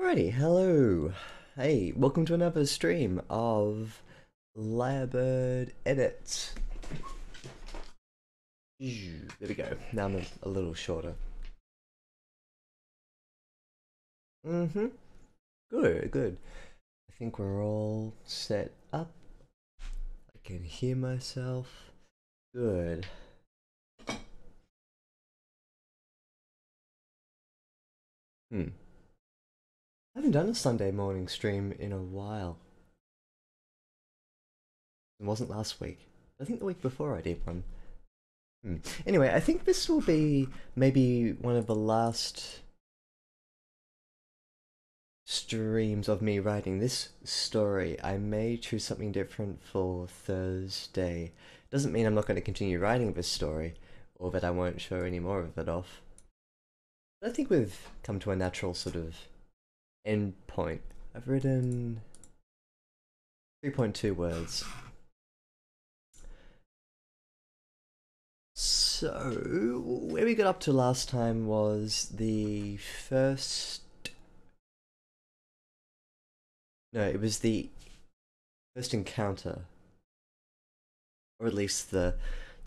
Alrighty, hello. Hey, welcome to another stream of Lyre Edit. There we go. Now I'm a little shorter. Good, good. I think we're all set up. I can hear myself. Good. I haven't done a Sunday morning stream in a while. It wasn't last week. I think the week before I did one. Anyway, I think this will be maybe one of the last streams of me writing this story. I may choose something different for Thursday. Doesn't mean I'm not going to continue writing this story, or that I won't show any more of it off. But I think we've come to a natural sort of end point. I've written 3.2 words. So, where we got up to last time was the first... No, it was the first encounter. Or at least the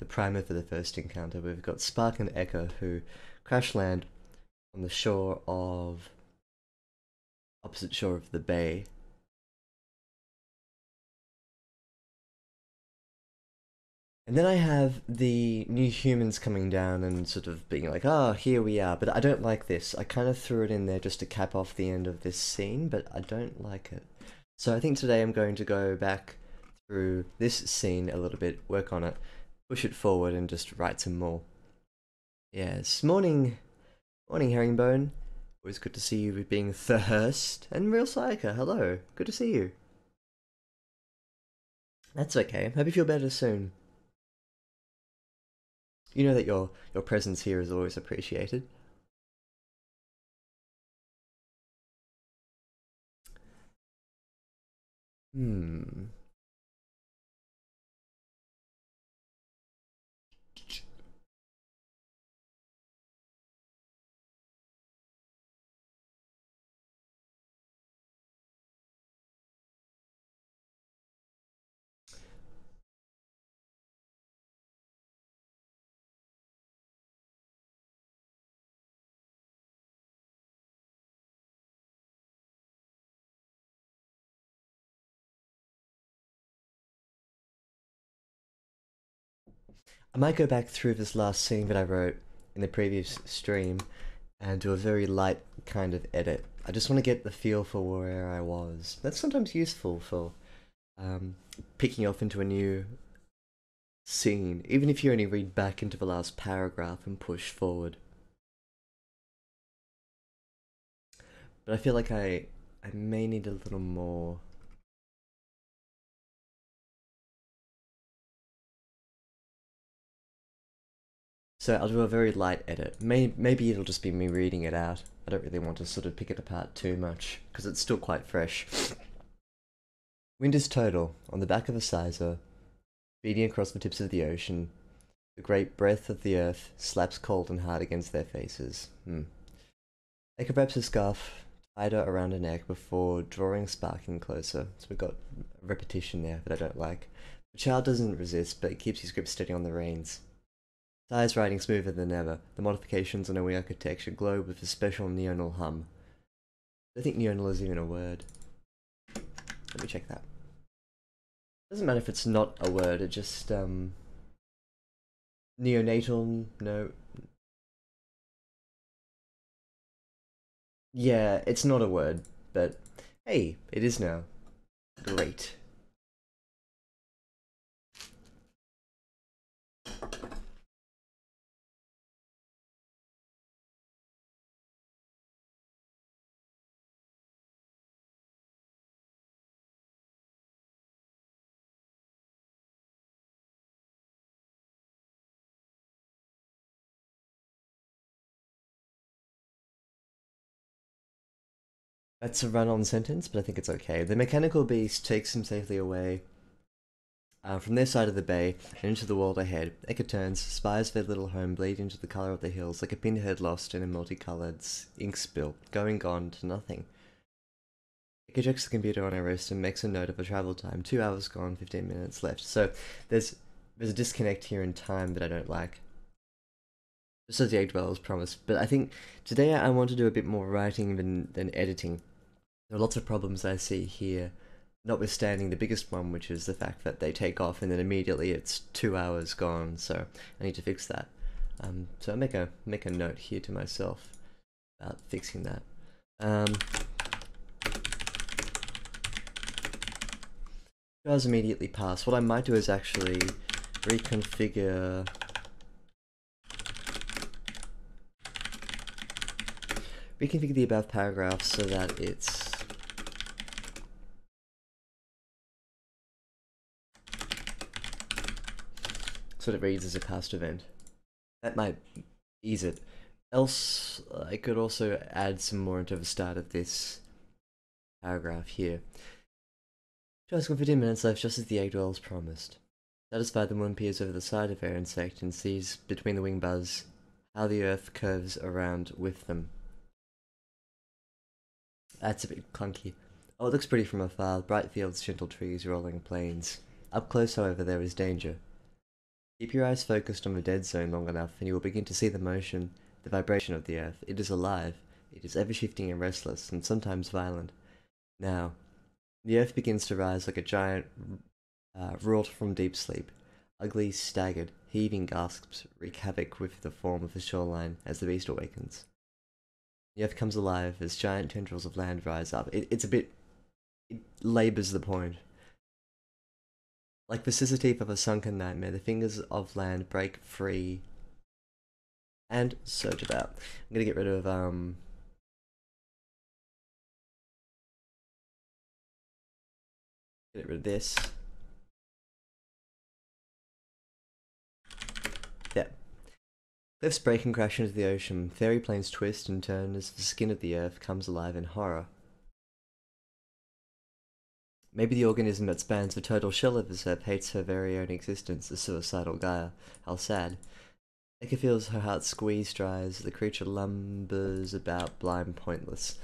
primer for the first encounter. We've got Spark and Echo who crash land on the shore of... opposite shore of the bay. And then I have the new humans coming down and sort of being like, oh, here we are. But I don't like this. I kind of threw it in there just to cap off the end of this scene, but I don't like it. So I think today I'm going to go back through this scene a little bit, work on it, push it forward and just write some more. Yes, morning Herringbone. Always good to see you being Thirst. And Real Psycho, hello. Good to see you. That's okay. Hope you feel better soon. You know that your presence here is always appreciated. I might go back through this last scene that I wrote in the previous stream and do a very light kind of edit. I just want to get the feel for where I was. That's sometimes useful for picking off into a new scene, even if you only read back into the last paragraph and push forward. But I feel like I may need a little more. So I'll do a very light edit. Maybe it'll just be me reading it out. I don't really want to sort of pick it apart too much, because it's still quite fresh. Wind is total, on the back of a sizer, beating across the tips of the ocean. The great breath of the earth slaps cold and hard against their faces. Echo wraps a scarf tighter around her neck before drawing Spark in closer. So we've got a repetition there that I don't like. The child doesn't resist, but keeps his grip steady on the reins. Sigh's riding smoother than ever. The modifications on her wing architecture glow with a special neonal hum. I don't think neonal is even a word. Let me check that. Doesn't matter if it's not a word, it just, neonatal, no. Yeah, it's not a word, but hey, it is now. Great. That's a run-on sentence, but I think it's okay. The mechanical beast takes him safely away from their side of the bay and into the world ahead. Eka turns, spies their little home bleed into the colour of the hills like a pinhead lost in a multicoloured ink spill, going gone to nothing. It ejects the computer on a wrist and makes a note of a travel time. 2 hours gone, 15 minutes left. So there's a disconnect here in time that I don't like. Just as the egg dwellers promised. But I think today I want to do a bit more writing than editing. There are lots of problems I see here, notwithstanding the biggest one, which is the fact that they take off and then immediately it's 2 hours gone. So I need to fix that. So I make a note here to myself about fixing that. 2 hours immediately pass. What I might do is actually reconfigure the above paragraph so that it's it reads as a past event. That might ease it. Else, I could also add some more into the start of this paragraph here. Just got 15 minutes left, just as the egg dwellers promised. Satisfied, the moon peers over the side of their insect and sees between the wing buzz how the earth curves around with them. That's a bit clunky. Oh, it looks pretty from afar. Bright fields, gentle trees, rolling plains. Up close, however, there is danger. Keep your eyes focused on the dead zone long enough, and you will begin to see the motion, the vibration of the earth. It is alive. It is ever-shifting and restless, and sometimes violent. Now, the earth begins to rise like a giant wrought from deep sleep. Ugly, staggered, heaving gasps wreak havoc with the form of the shoreline as the beast awakens. The earth comes alive as giant tendrils of land rise up. It labours the point. Like the scissor teeth of a sunken nightmare, the fingers of land break free and surge about. I'm gonna get rid of this. Yeah. Cliffs break and crash into the ocean. Fairy planes twist and turn as the skin of the earth comes alive in horror. Maybe the organism that spans the total shell of this earth hates her very own existence, the suicidal Gaia. How sad. Eka feels her heart squeeze dry as the creature lumbers about, blind, pointless.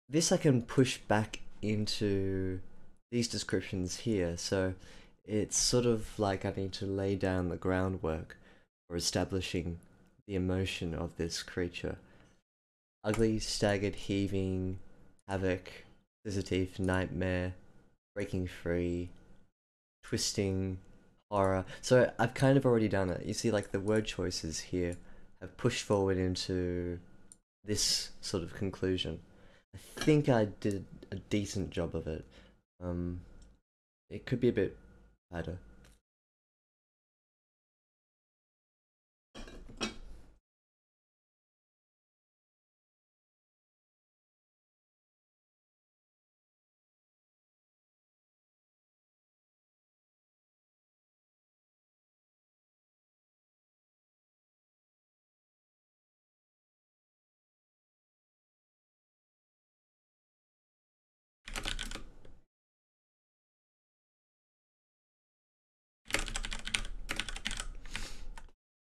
This I can push back into these descriptions here, so it's sort of like I need to lay down the groundwork for establishing the emotion of this creature. Ugly, staggered, heaving, havoc, scissor teeth, nightmare, breaking free, twisting, horror. So I've kind of already done it. You see, like, the word choices here have pushed forward into this sort of conclusion. I think I did a decent job of it. It could be a bit tighter.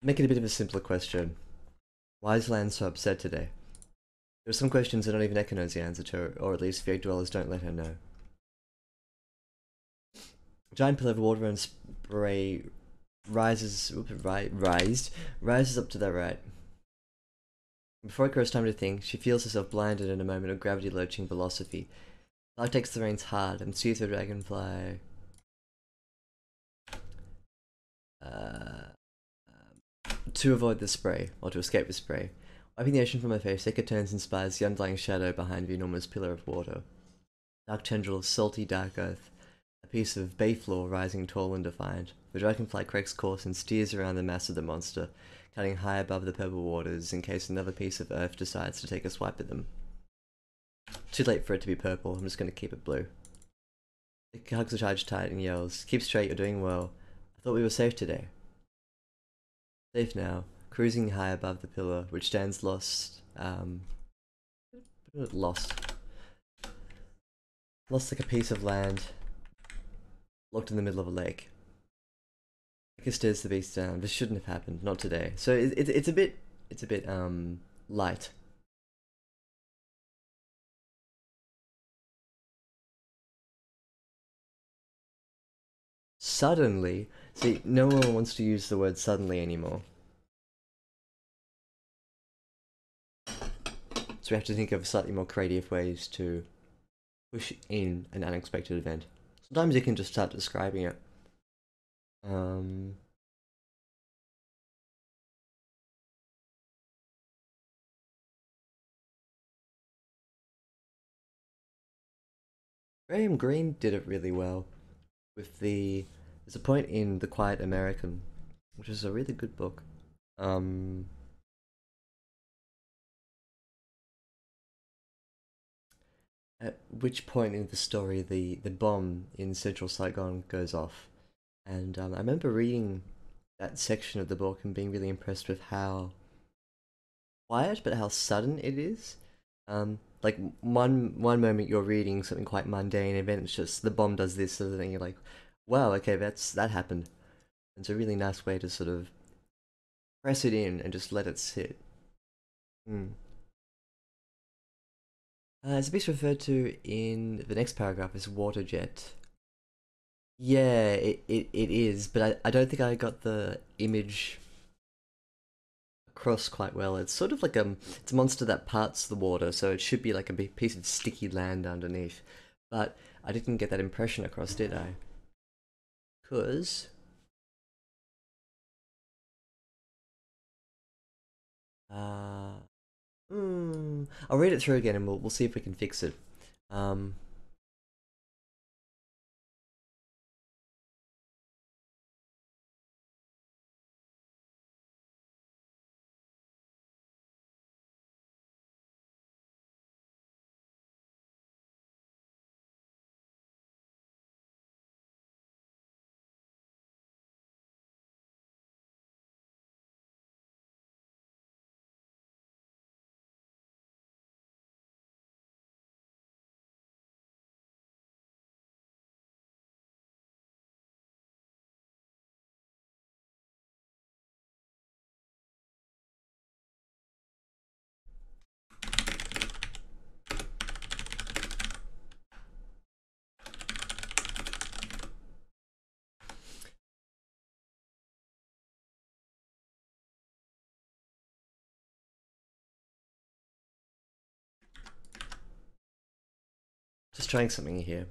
Make it a bit of a simpler question. Why is Lan so upset today? There are some questions that not even Eka knows the answer to, or at least the egg dwellers don't let her know. A giant pillar of water and spray rises up to their right. Before it grows time to think, she feels herself blinded in a moment of gravity-lurching philosophy. Lyre takes the reins hard and sees the dragonfly to avoid the spray, or to escape the spray. Wiping the ocean from her face, Eka turns and spies the underlying shadow behind the enormous pillar of water. Dark tendril of salty dark earth, a piece of bay floor rising tall and defiant. The dragonfly corrects course and steers around the mass of the monster, cutting high above the purple waters in case another piece of earth decides to take a swipe at them. Too late for it to be purple, I'm just going to keep it blue. Eka hugs the charge tight and yells, "Keep straight, you're doing well. I thought we were safe today." Safe now, cruising high above the pillar, which stands lost like a piece of land locked in the middle of a lake. Eka stares the beast down. This shouldn't have happened, not today. So it's a bit light. Suddenly, see, no one wants to use the word suddenly anymore. So we have to think of slightly more creative ways to push in an unexpected event. Sometimes you can just start describing it. Graham Greene did it really well with there's a point in The Quiet American, which is a really good book. At which point in the story the bomb in central Saigon goes off. And I remember reading that section of the book and being really impressed with how quiet but how sudden it is. Like one moment you're reading something quite mundane, and then it's just the bomb does this, and then you're like, wow, okay, that happened. It's a really nice way to sort of press it in and just let it sit. Mm. It's a piece referred to in the next paragraph as water jet. Yeah, it is, but I don't think I got the image across quite well. It's sort of like it's a monster that parts the water, so it should be like a big piece of sticky land underneath. But I didn't get that impression across, did I? Cause uh, I'll read it through again and we'll see if we can fix it. Um, just trying something here.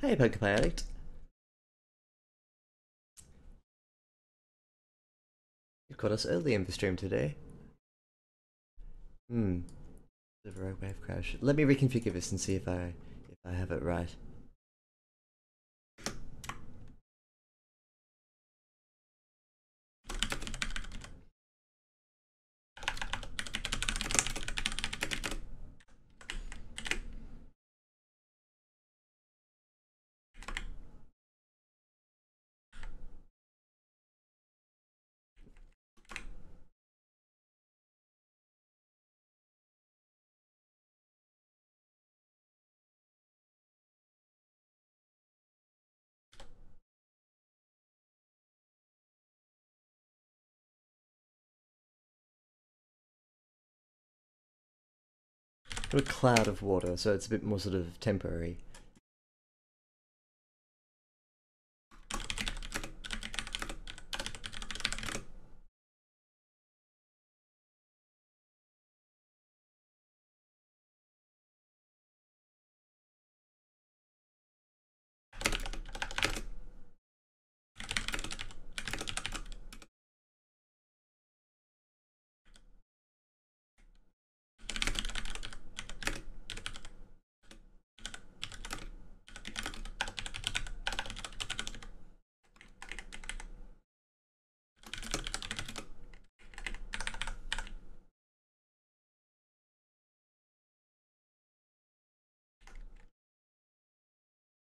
Hey, Poke Addict. You caught us early in the stream today. The rogue wave crash. Let me reconfigure this and see if I have it right. A cloud of water, so it's a bit more sort of temporary.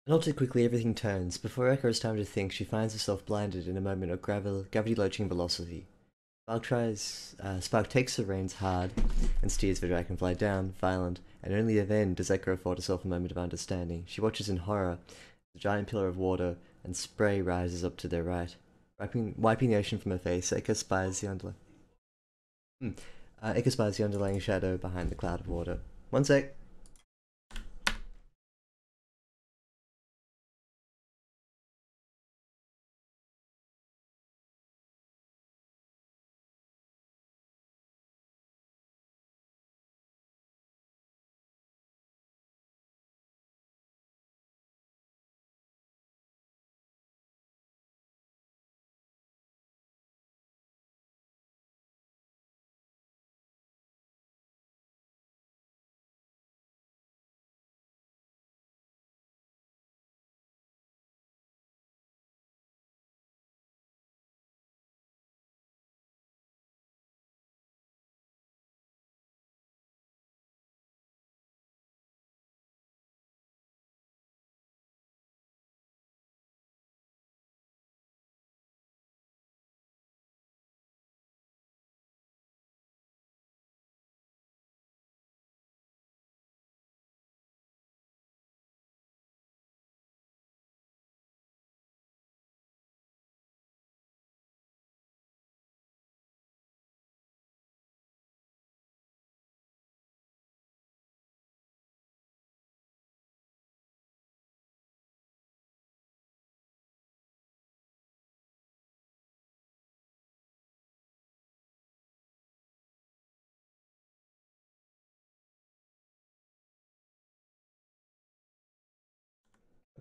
And all too quickly everything turns. Before Echo has time to think, she finds herself blinded in a moment of gravity-lurching velocity. Spark takes the reins hard and steers the dragonfly down, violent, and only then does Echo afford herself a moment of understanding. She watches in horror as a giant pillar of water and spray rises up to their right. Wiping the ocean from her face, Echo spies the underlying shadow behind the cloud of water. One sec.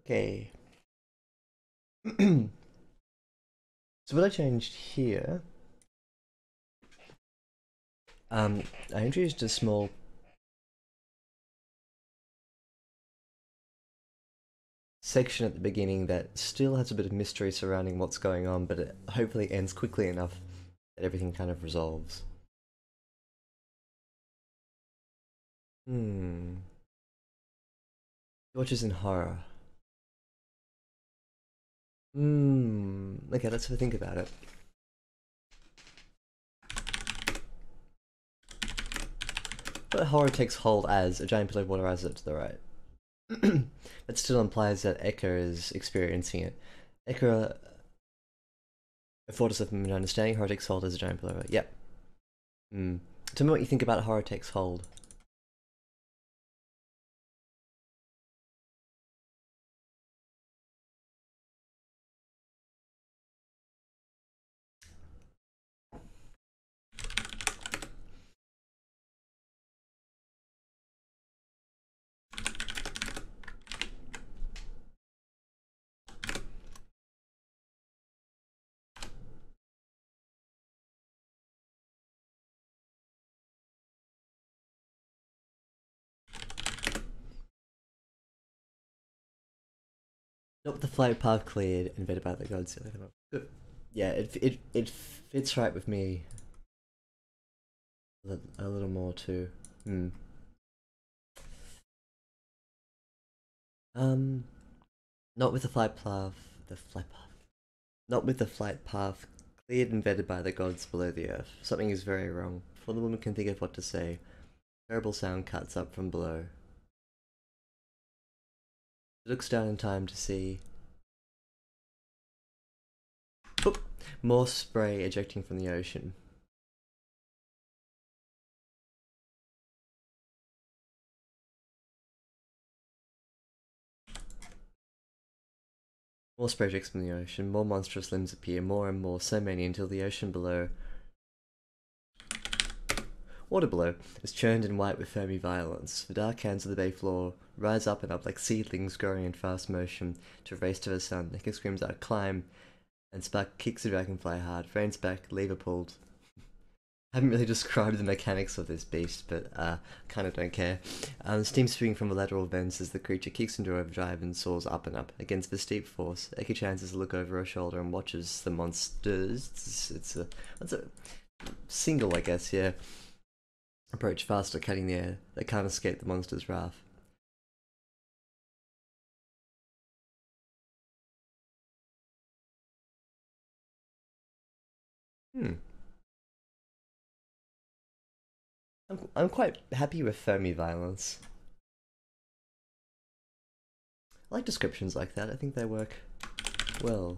Okay. So what I changed here, I introduced a small section at the beginning that still has a bit of mystery surrounding what's going on, but it hopefully ends quickly enough that everything kind of resolves. Hmm. Watches in horror. Okay, let's have a think about it. But horror takes hold as a giant pillar of water rises up to the right. That still implies that Echo is experiencing it. Echo affords us a moment of understanding. Horror takes hold as a giant pillar. Yep. Tell me what you think about horror takes hold. Not with the flight path cleared, invaded by the gods. Yeah, it fits right with me a little more too. Um, not with the flight path. The flight path. Not with the flight path cleared and vetted by the gods below the earth. Something is very wrong. Before the woman can think of what to say, terrible sound cuts up from below. She looks down in time to see oop, more spray ejecting from the ocean. More spray ejects from the ocean, more monstrous limbs appear, more and more, so many until the ocean below, water below, is churned and white with foamy violence. The dark hands of the bay floor rise up and up like seedlings growing in fast motion to race to the sun. Nicker screams out, climb, and Spark kicks the dragonfly hard, reins back, lever pulled. I haven't really described the mechanics of this beast, but kind of don't care. Steam spewing from the lateral vents as the creature kicks into overdrive and soars up and up. Against the steep force, Eki chances to look over her shoulder and watches the monsters. It's a single, I guess, yeah. Approach faster, cutting the air. They can't escape the monster's wrath. Hmm. I'm quite happy with foamy violence. I like descriptions like that. I think they work well.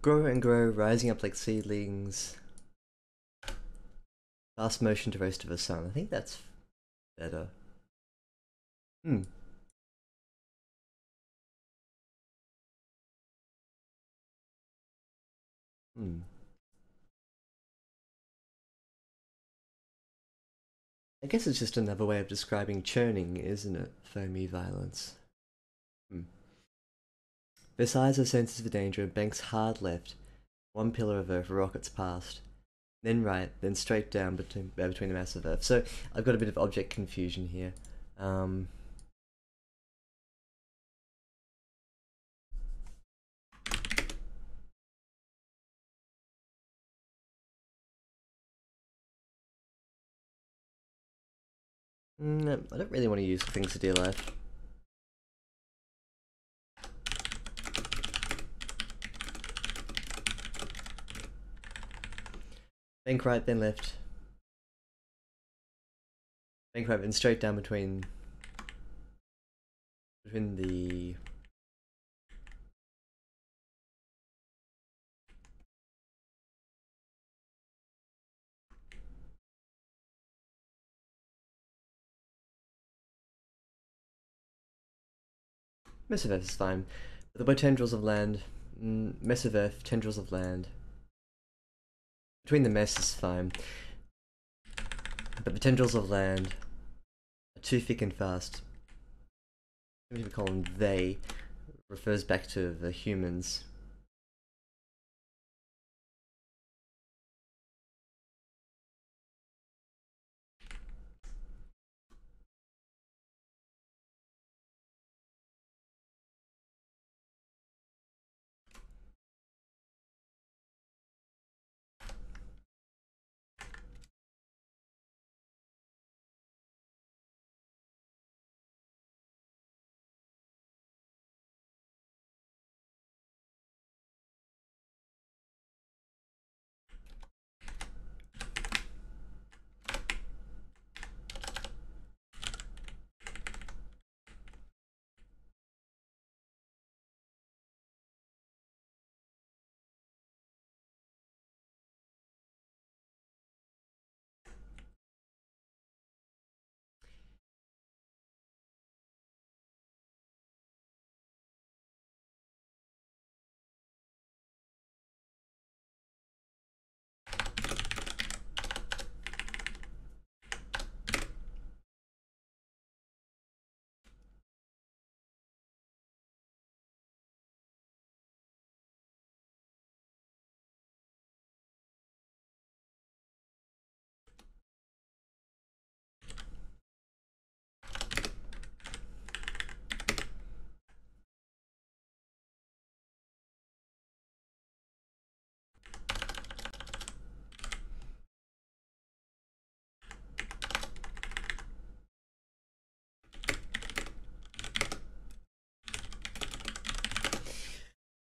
Grow and grow, rising up like seedlings. Fast motion to roast of a sun. I think that's better. Hmm. Hmm. I guess it's just another way of describing churning, isn't it? Foamy violence. Hmm. Besides her senses for danger, banks hard left. One pillar of earth rockets past. Then right, then straight down between the mass of earth. So I've got a bit of object confusion here. Um, I don't really want to use things to deal life. Bank right, then left. Bank right, then straight down between the mass of earth is fine. But the by tendrils of land, mass of earth, tendrils of land. Between the mess is fine, but the tendrils of land are too thick and fast. I'm going to call them they. Refers back to the humans.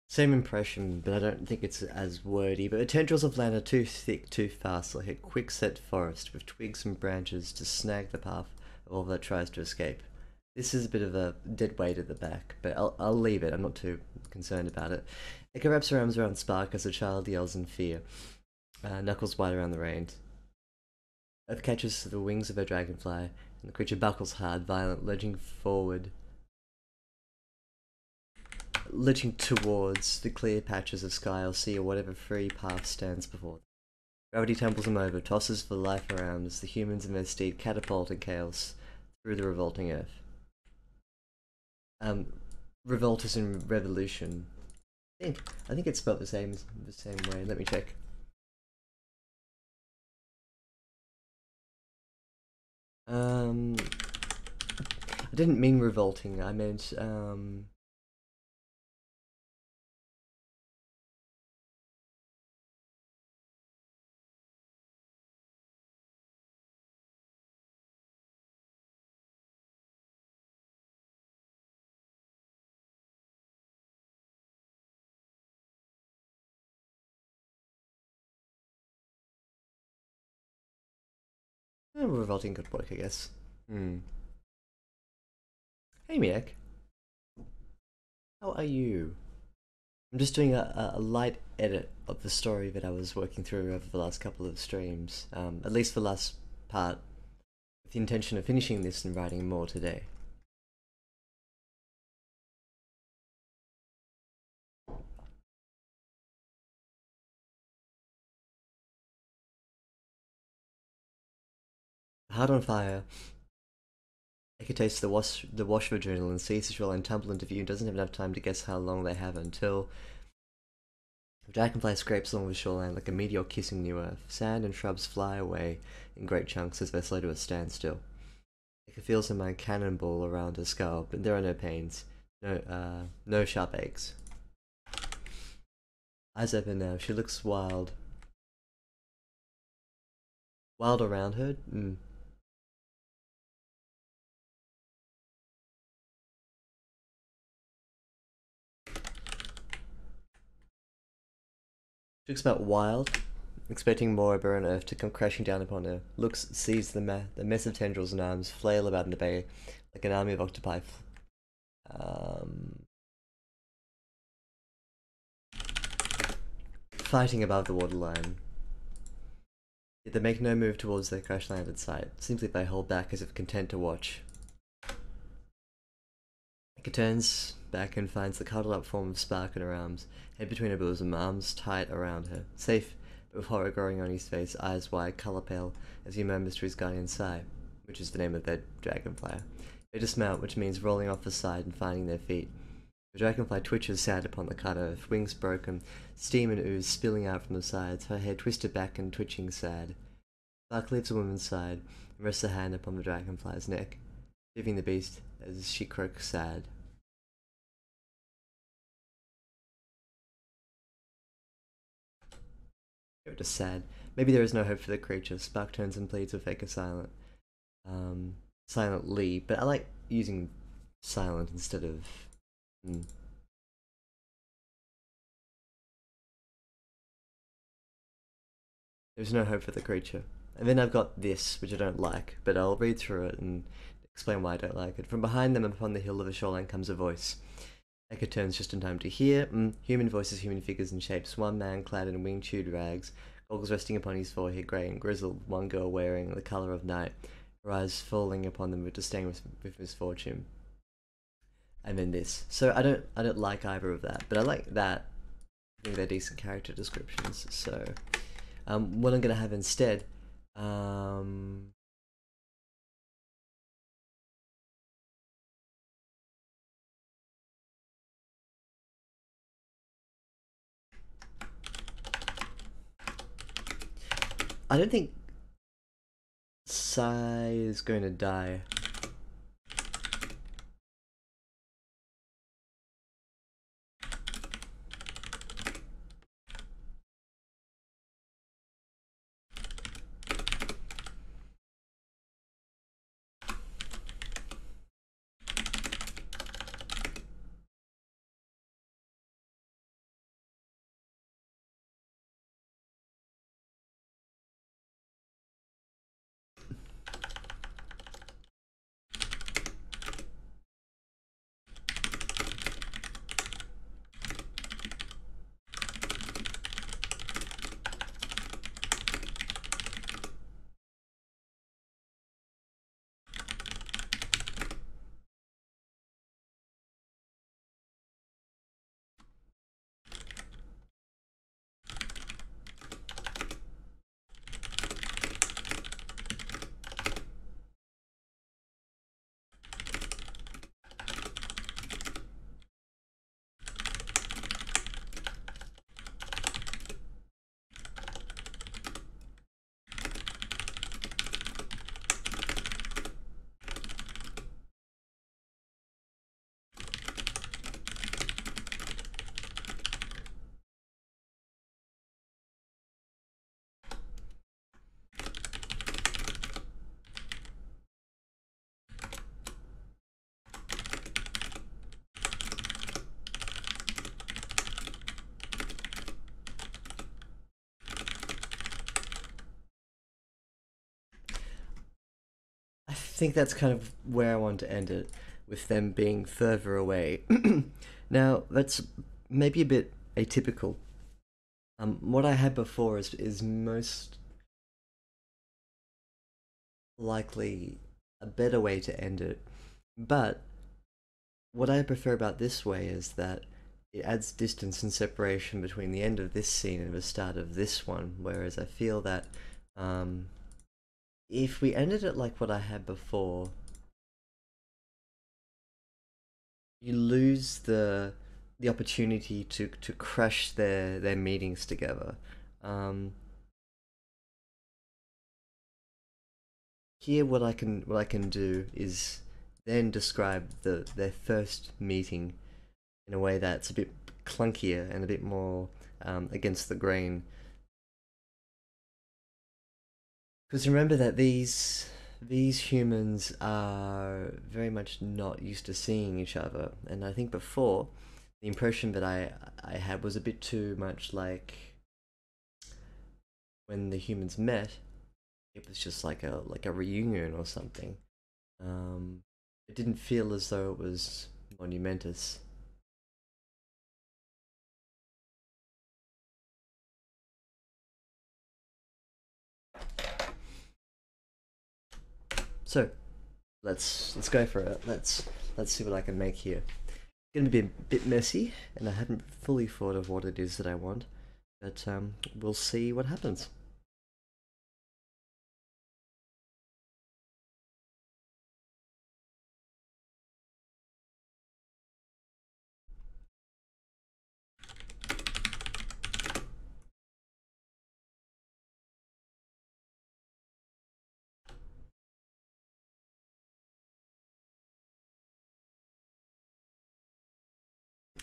Same impression, but I don't think it's as wordy. But the tendrils of land are too thick, too fast, like a quickset forest with twigs and branches to snag the path of all that tries to escape. This is a bit of a dead weight at the back, but I'll leave it. I'm not too concerned about it. It wraps her arms around Spark as a child yells in fear, knuckles wide around the reins. Earth catches the wings of her dragonfly, and the creature buckles hard, violent, lurching towards the clear patches of sky or sea or whatever free path stands before them. Gravity tumbles them over, tosses for life around as the humans and their steed catapult in chaos through the revolting earth. Um, revolt is in revolution. I think it's spelled the same way. Let me check. I didn't mean revolting, I meant, revolting could work, I guess. Hmm. Hey, Miak. How are you? I'm just doing a light edit of the story that I was working through over the last couple of streams, at least the last part, with the intention of finishing this and writing more today. Heart on fire. I could taste the wash of adrenaline, sees the shoreline tumble into view, and doesn't have enough time to guess how long they have until the dragonfly scrapes along the shoreline like a meteor kissing new earth. Sand and shrubs fly away in great chunks as they slow to a standstill. It feels in my cannonball around her skull, but there are no pains, no sharp aches. Eyes open now. She looks wild. Wild around her? She looks about wild, expecting more of her on earth to come crashing down upon her. Looks, sees the mess of tendrils and arms flail about in the bay like an army of octopi. Fighting above the waterline. Yet they make no move towards their crash-landed site. Simply they hold back as if content to watch. Mika turns back and finds the cuddled-up form of Spark in her arms, head between her bosom, arms tight around her. Safe, but with horror growing on his face, eyes wide, colour pale, as he murmurs to his guardian Sai, which is the name of their dragonfly. They dismount, which means rolling off the side and finding their feet. The dragonfly twitches sad upon the cut earth, wings broken, steam and ooze spilling out from the sides, her head twisted back and twitching sad. Spark leaves the woman's side and rests a hand upon the dragonfly's neck, giving the beast as she croaks sad. Go to sad. Maybe there is no hope for the creature. Spark turns and pleads with Faker silent. Silently, but I like using silent instead of. There's no hope for the creature. And then I've got this, which I don't like, but I'll read through it and explain why I don't like it. From behind them upon the hill of the shoreline comes a voice. Eka turns just in time to hear. Human voices, human figures and shapes. One man clad in wing-chewed rags, goggles resting upon his forehead, grey and grizzled. One girl wearing the colour of night, her eyes falling upon them with disdain with misfortune. And then this. So I don't like either of that, but I like that. I think they're decent character descriptions. So what I'm gonna have instead, I don't think Sai is going to die. think that's kind of where I want to end it, with them being further away. Now, that's maybe a bit atypical. What I had before is most likely a better way to end it, but what I prefer about this way is that it adds distance and separation between the end of this scene and the start of this one, whereas I feel that um, if we ended it like what I had before, you lose the opportunity to crush their meetings together. Um, Here, what I can do is then describe their first meeting in a way that's a bit clunkier and a bit more against the grain. Because remember that these humans are very much not used to seeing each other, and I think before the impression that I had was a bit too much like when the humans met, it was just like a reunion or something. Um, it didn't feel as though it was monumentous. So let's go for it. Let's see what I can make here. It's gonna be a bit messy, and I haven't fully thought of what it is that I want, but we'll see what happens.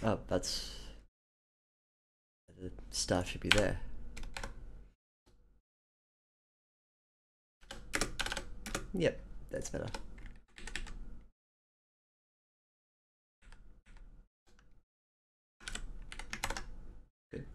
Oh, that's the star should be there. Yep, that's better. Good.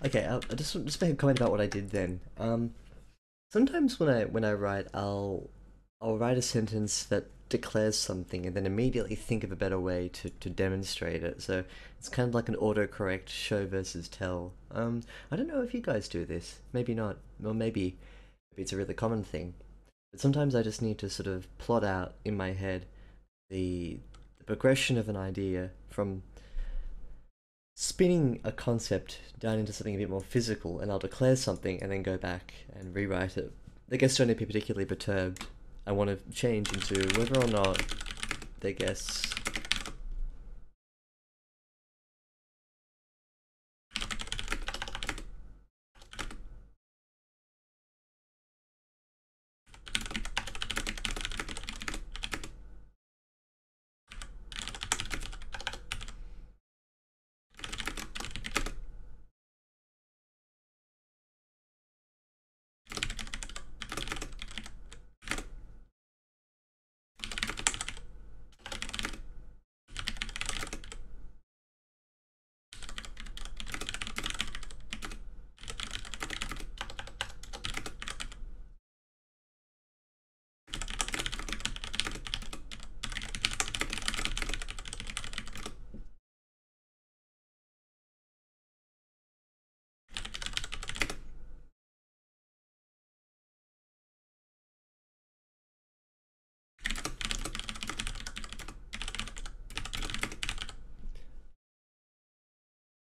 Okay, I just make a comment about what I did then. Sometimes when I write, I'll write a sentence that declares something and then immediately think of a better way to demonstrate it. So it's kind of like an autocorrect show versus tell. I don't know if you guys do this. Maybe not. Or maybe it's a really common thing. But sometimes I just need to sort of plot out in my head the progression of an idea from spinning a concept down into something a bit more physical, and I'll declare something and then go back and rewrite it. The guests don't need to be particularly perturbed. I want to change into whether or not they guess.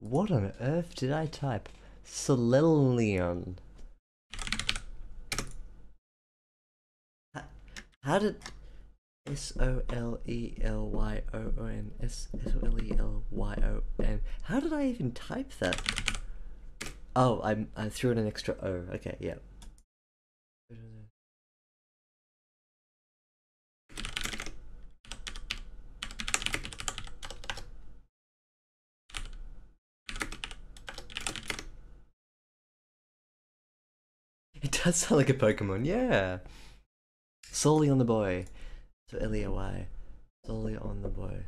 What on earth did I type? Solelion. How did Solelyon Solelyon? How did I even type that? Oh, I threw in an extra O. Okay, yeah. It does sound like a Pokemon, yeah. Solely on the boy. So L-E-Y. Solely on the boy.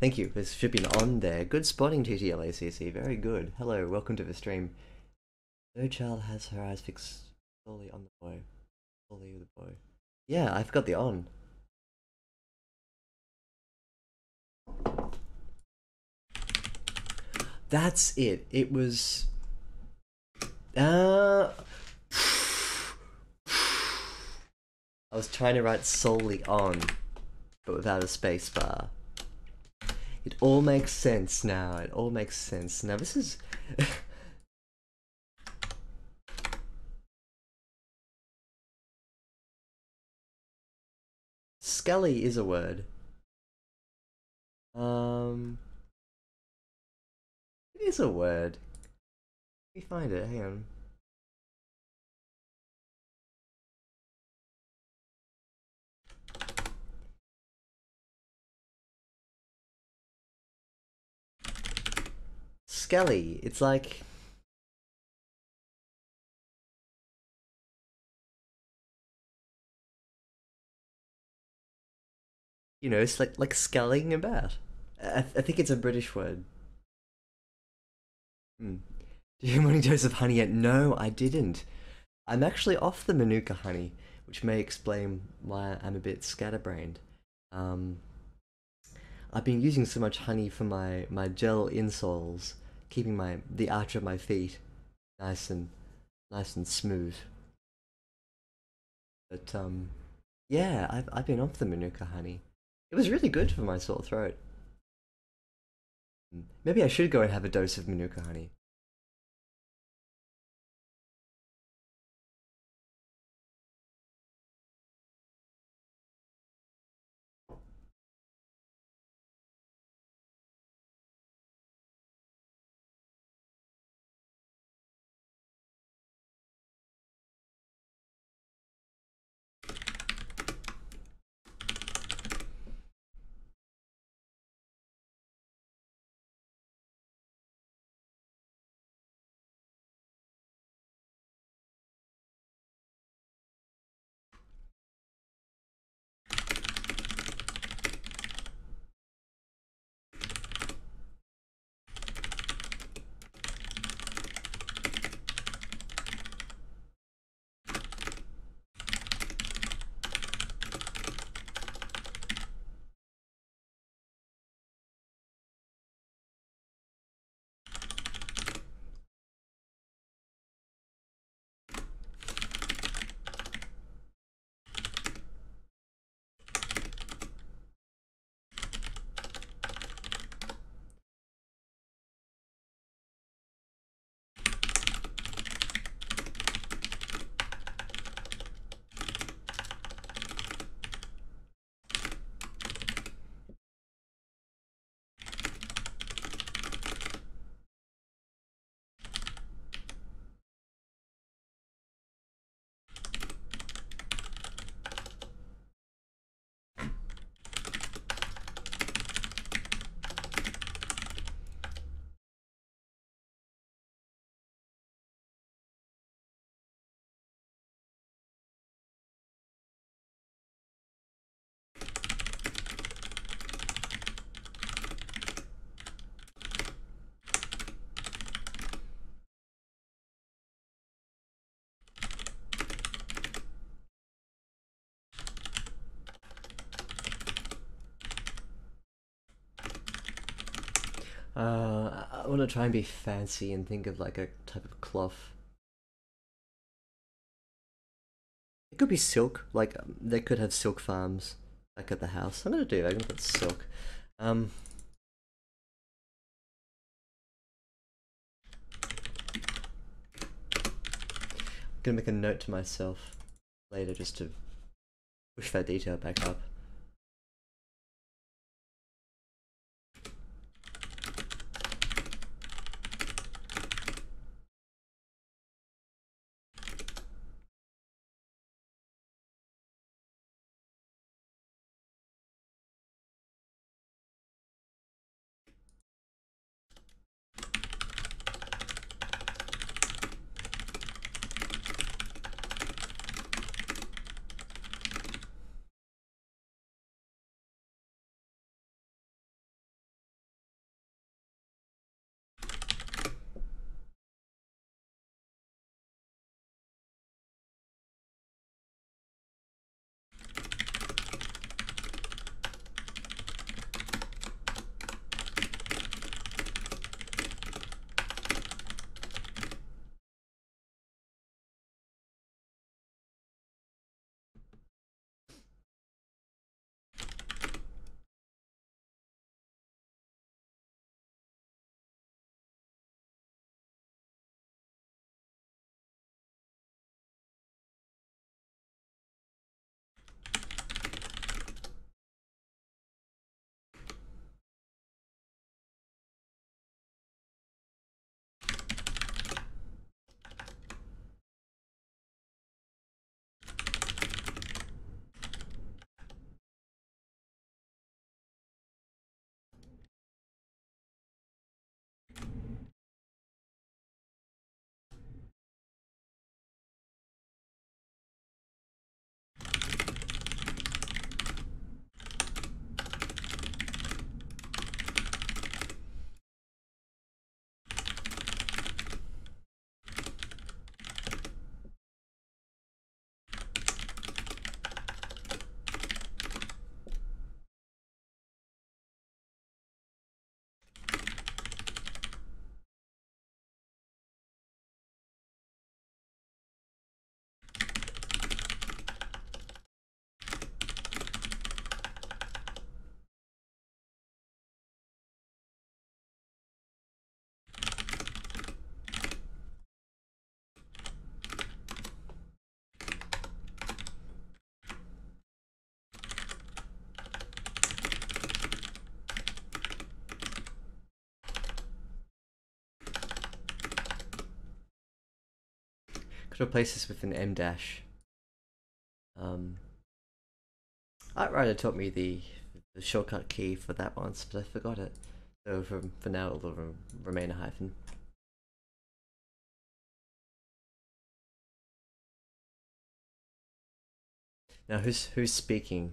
Thank you. There should be an on there. Good spotting, TTLACC. Very good. Hello, welcome to the stream. No child has her eyes fixed solely on the boy. Solely the boy. Yeah, I forgot the on. That's it. It was. I was trying to write solely on, but without a space bar. It all makes sense now. It all makes sense. Now this is. Scully is a word. It is a word. Let me find it. Hang on. Skelly. It's like. You know, it's like sculling about. I think it's a British word. Hmm. Did you have morning dose of honey yet? No, I didn't. I'm actually off the Manuka honey, which may explain why I'm a bit scatterbrained. Um, I've been using so much honey for my gel insoles, keeping the arch of my feet nice and smooth. But yeah, I've been off the Manuka honey. It was really good for my sore throat. Maybe I should go and have a dose of Manuka honey. I want to try and be fancy and think of like a type of cloth. It could be silk. Like they could have silk farms back at the house. I'm gonna put silk. Um, I'm gonna make a note to myself later just to push that detail back up. Could replace this with an M dash. Um, Outrider taught me the shortcut key for that once, but I forgot it. So for now it'll remain a hyphen. Now who's speaking?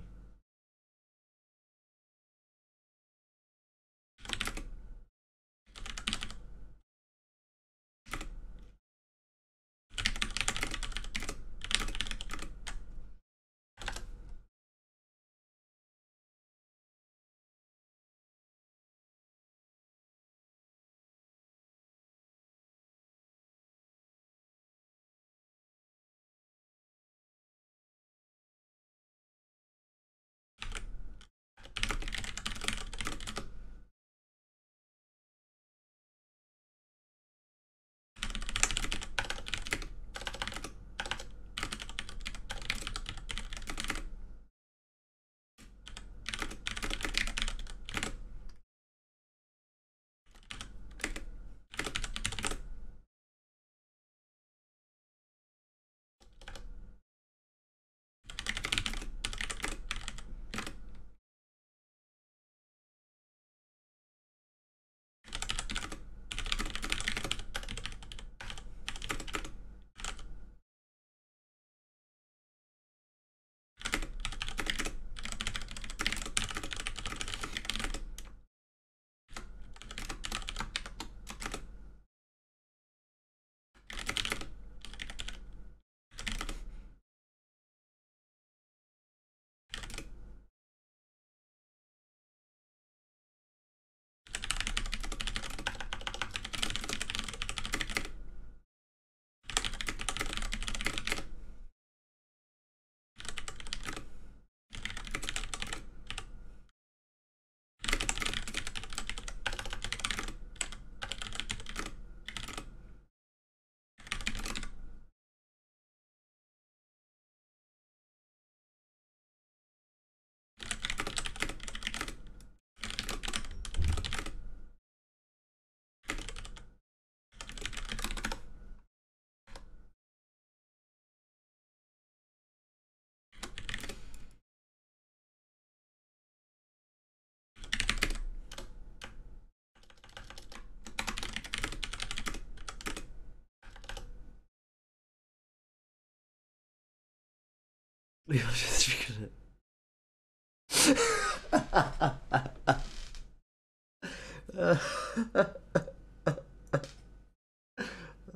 We will just figure it.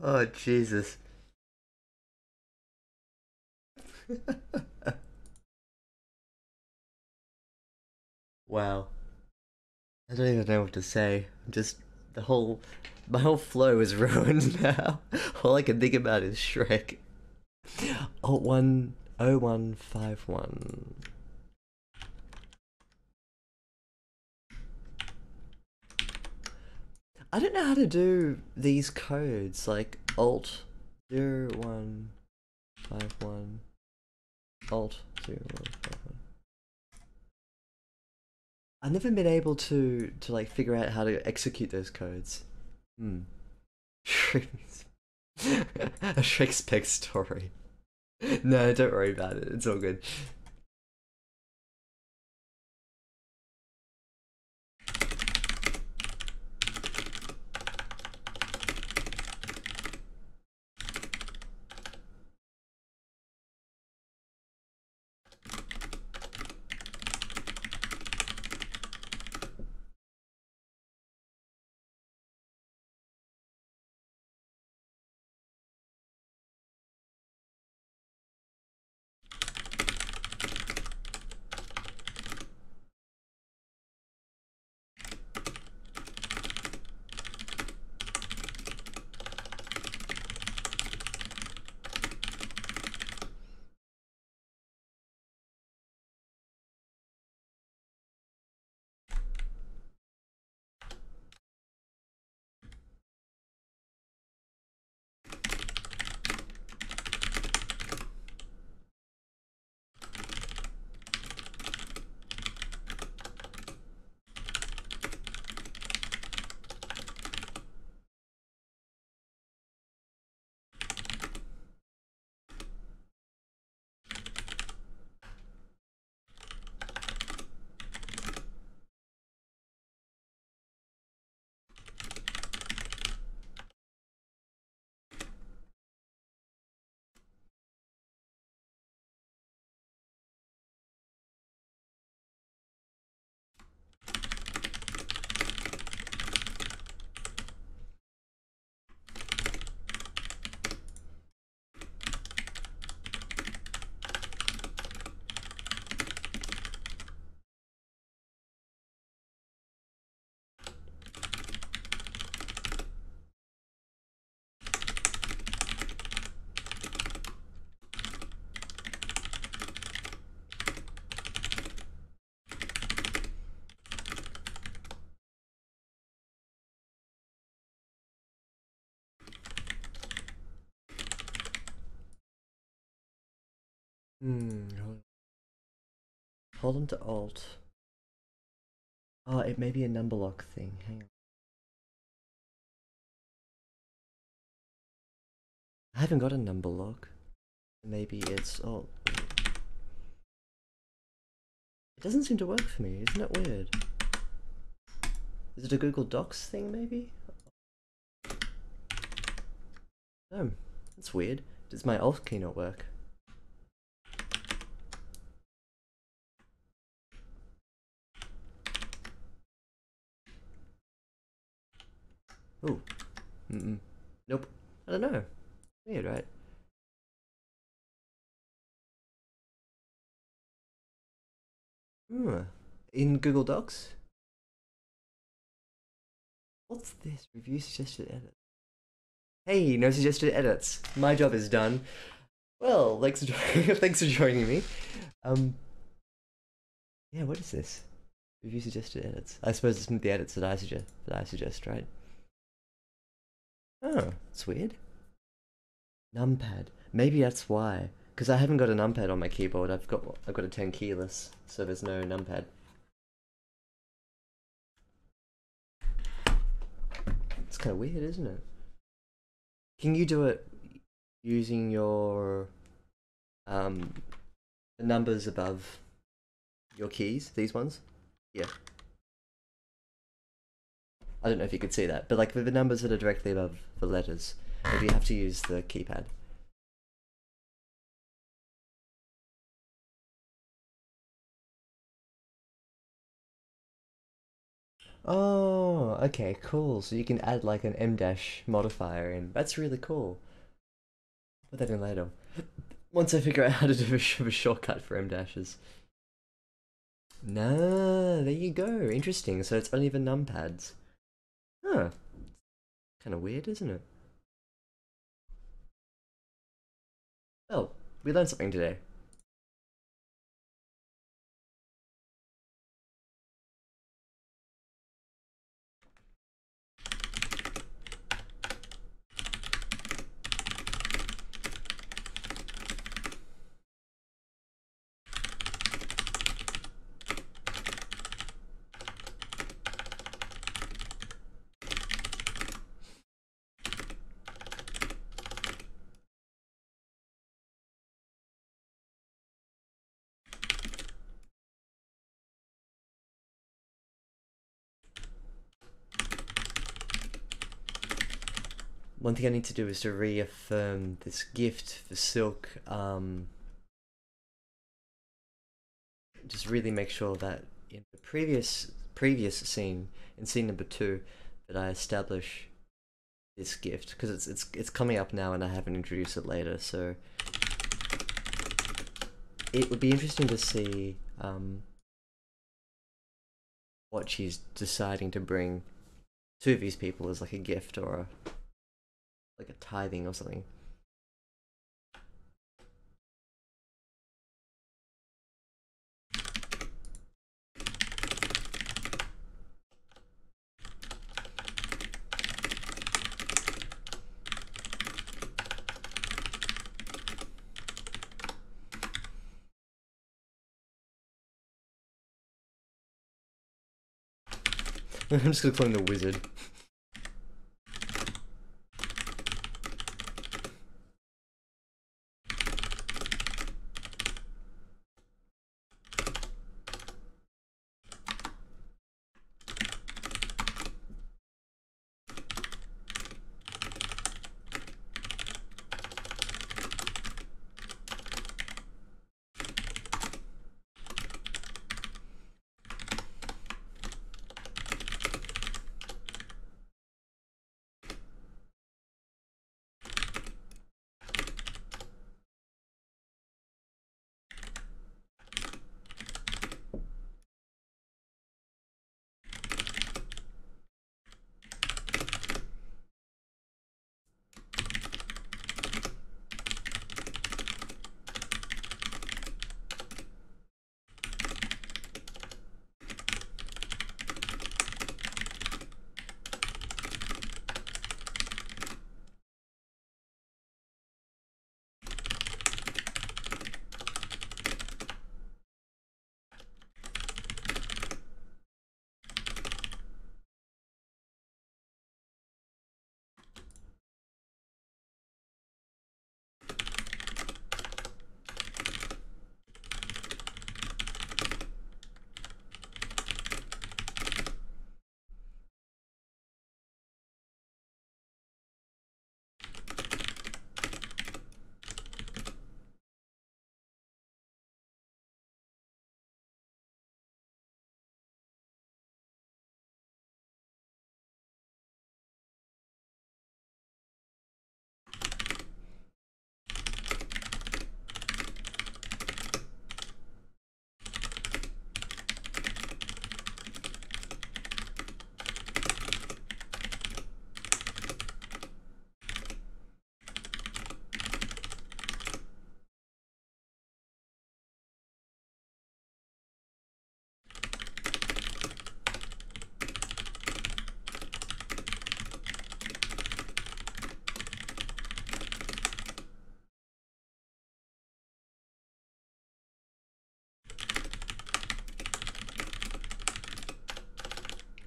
Oh, Jesus. Wow. I don't even know what to say. My whole flow is ruined now. All I can think about is Shrek. Oh, 10151. I don't know how to do these codes, like Alt 0151 Alt 0151. I've never been able to like figure out how to execute those codes. Hmm. A Shakespeare story. No, don't worry about it. It's all good. Hmm. Hold on to Alt. Oh, it may be a number lock thing. Hang on. I haven't got a number lock. Maybe it's Alt. It doesn't seem to work for me. Isn't that weird? Is it a Google Docs thing, maybe? No, that's weird. Does my Alt key not work? Oh. Nope. I don't know. Weird, right? In Google Docs? What's this? Review suggested edit. Hey, no suggested edits. My job is done. Well, thanks for thanks for joining me. Yeah, what is this? Review suggested edits. I suppose it's the edits that I suggest, right? Oh, it's weird. Numpad. Maybe that's why. Because I haven't got a numpad on my keyboard. I've got a 10 keyless, so there's no numpad. It's kind of weird, isn't it? Can you do it using your the numbers above your keys? These ones? Yeah. I don't know if you could see that, but like the numbers that are directly above the letters, maybe you have to use the keypad. Oh, okay, cool. So you can add like an M dash modifier in. That's really cool. Put that in later. Once I figure out how to do a shortcut for M dashes. Nah, there you go. Interesting. So it's only the numpads. Huh. Kind of weird, isn't it? Well, we learned something today. One thing I need to do is to reaffirm this gift for Silk. Just really make sure that in the previous scene, in scene number 2, that I establish this gift because it's coming up now and I haven't introduced it later. So it would be interesting to see what she's deciding to bring to these people as like a gift or like a tithing or something. I'm just gonna call him the wizard.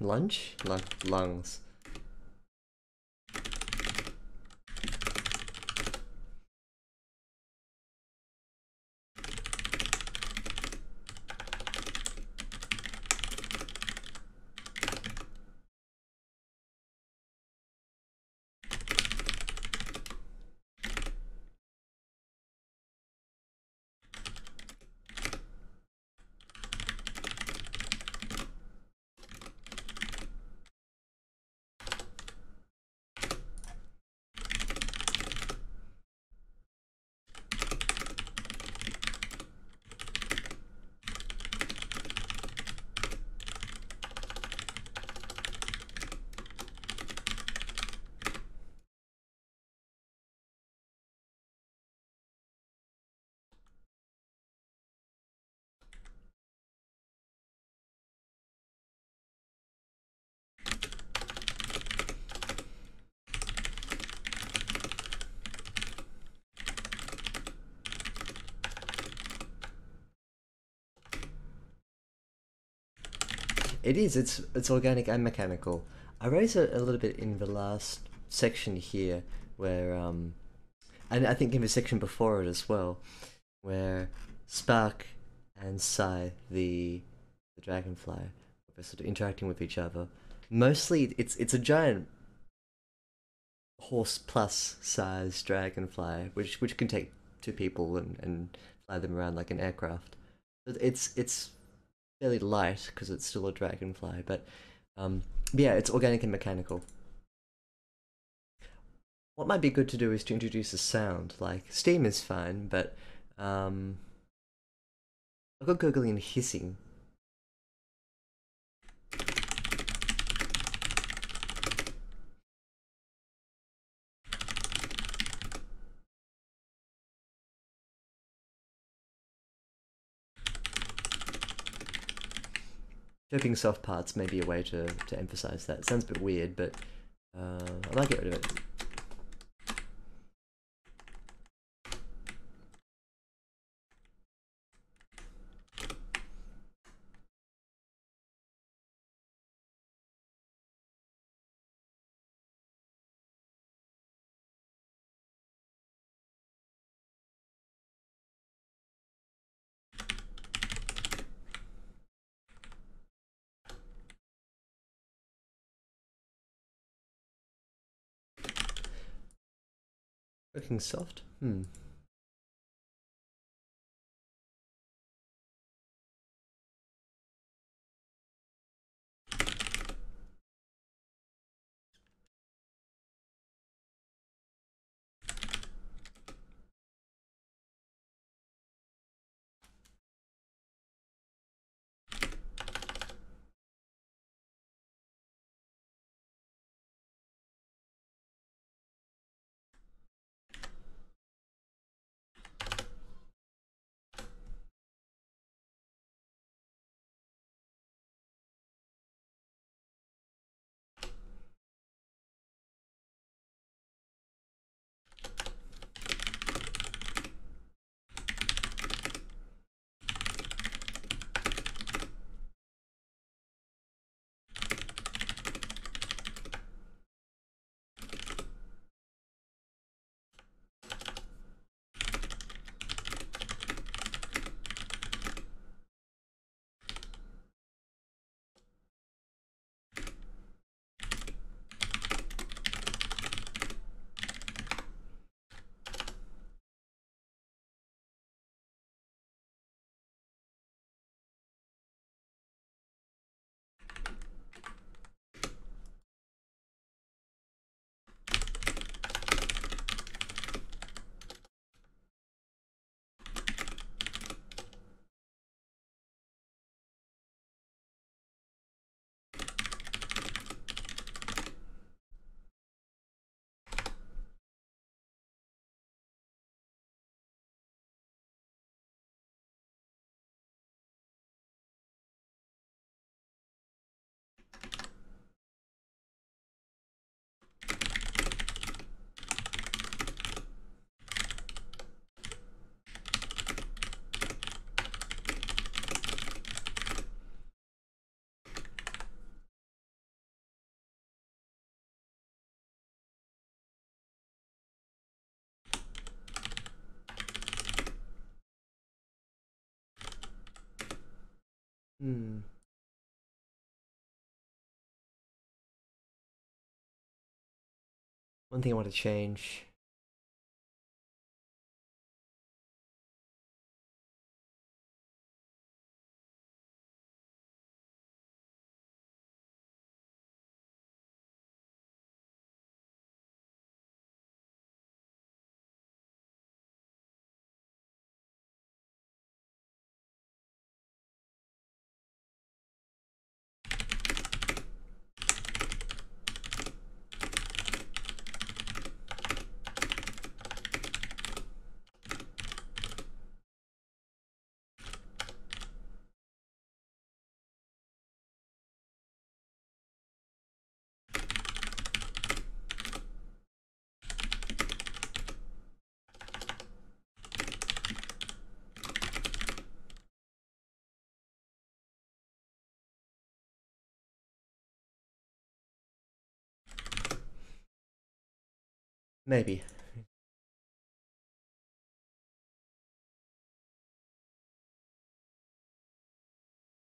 Lunch? Lungs. It is. It's organic and mechanical. I raised it a little bit in the last section here, where and I think in the section before it as well, where Spark and Sai, the dragonfly, are sort of interacting with each other. Mostly, it's a giant horse plus size dragonfly, which can take two people and fly them around like an aircraft. It's fairly light because it's still a dragonfly, but yeah, it's organic and mechanical. What might be good to do is to introduce a sound. Like steam is fine, but I've got gurgling and hissing. Chirping soft parts may be a way to emphasize that. It sounds a bit weird, but I might get rid of it. Looking soft? Hmm. Hmm. One thing I want to change. Maybe.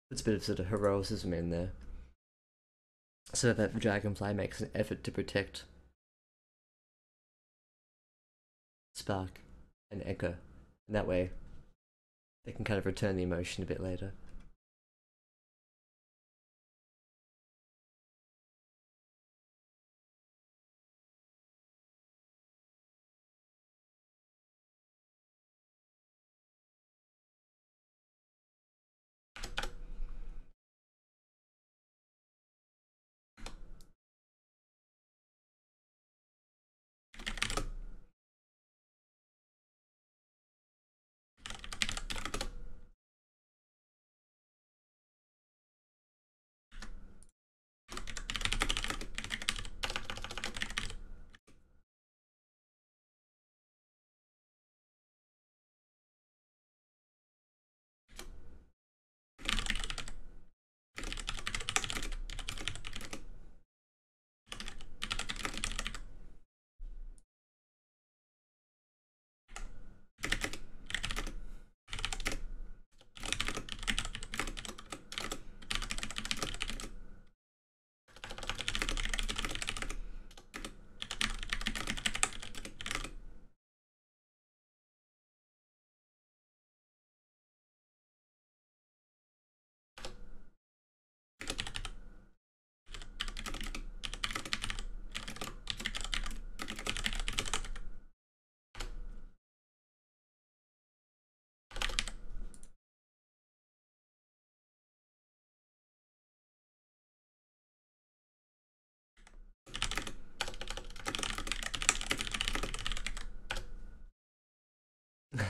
Puts a bit of sort of heroism in there. So that the dragonfly makes an effort to protect Spark and Echo. And that way they can kind of return the emotion a bit later.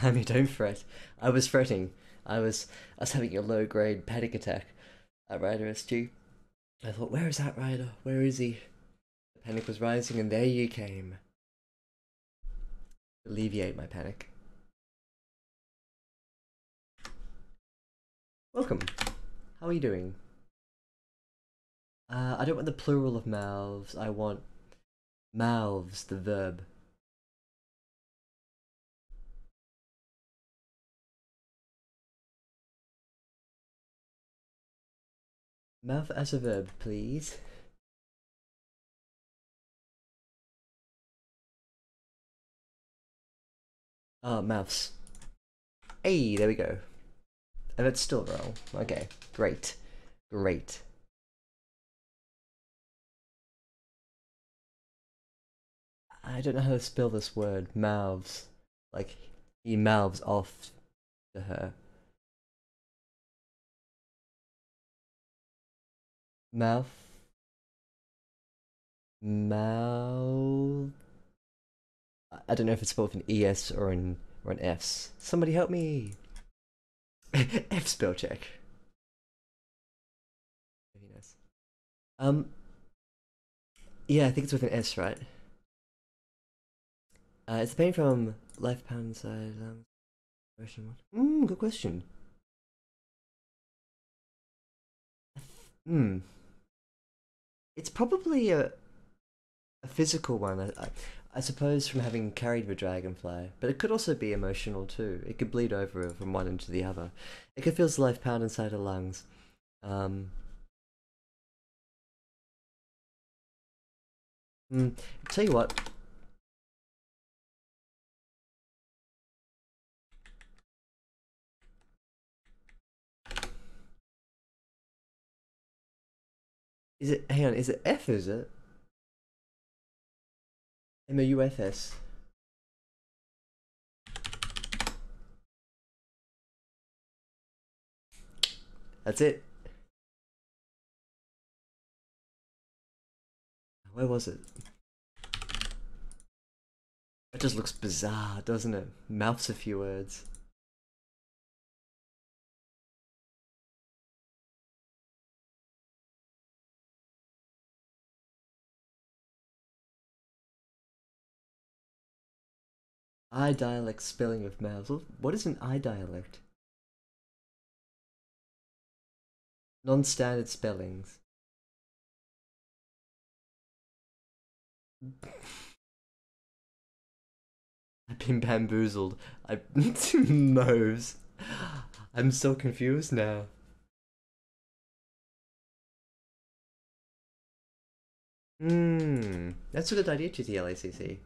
I mean, don't fret. I was fretting. I was having a low grade panic attack at Ryder SG. I thought, where is that Ryder? Where is he? The panic was rising, and there you came. Alleviate my panic. Welcome. How are you doing? I don't want the plural of mouths. I want mouths, the verb. Mouth as a verb, please. Oh, mouths. Hey, there we go. And it's still wrong. Okay, great. Great. I don't know how to spell this word. Mouths. Like, he mouths off to her. Mouth. Mouth. I don't know if it's spelled with an ES or an S. Somebody help me! F spell check. Very nice. Yeah, I think it's with an S, right? It's the pain from Life Pound Inside. Version 1. Good question. Hmm. It's probably a physical one, I suppose, from having carried the dragonfly, but it could also be emotional too. It could bleed over from one into the other. It could feel the life pound inside her lungs. Um, hmm. Tell you what. Is it? Hang on. Is it F? Is it MOUFS? That's it. Where was it? It just looks bizarre, doesn't it? Mouths a few words. I dialect spelling of mouths. What is an I dialect? Non-standard spellings. I've been bamboozled. I moves. I'm so confused now. That's a good idea, GTLACC.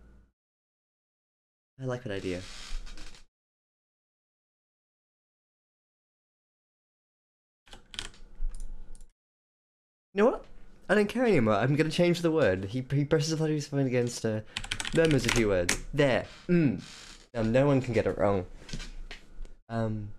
I like that idea. You know what? I don't care anymore. I'm gonna change the word. He presses the his phone against murmurs a few words. There. Now no one can get it wrong. Um.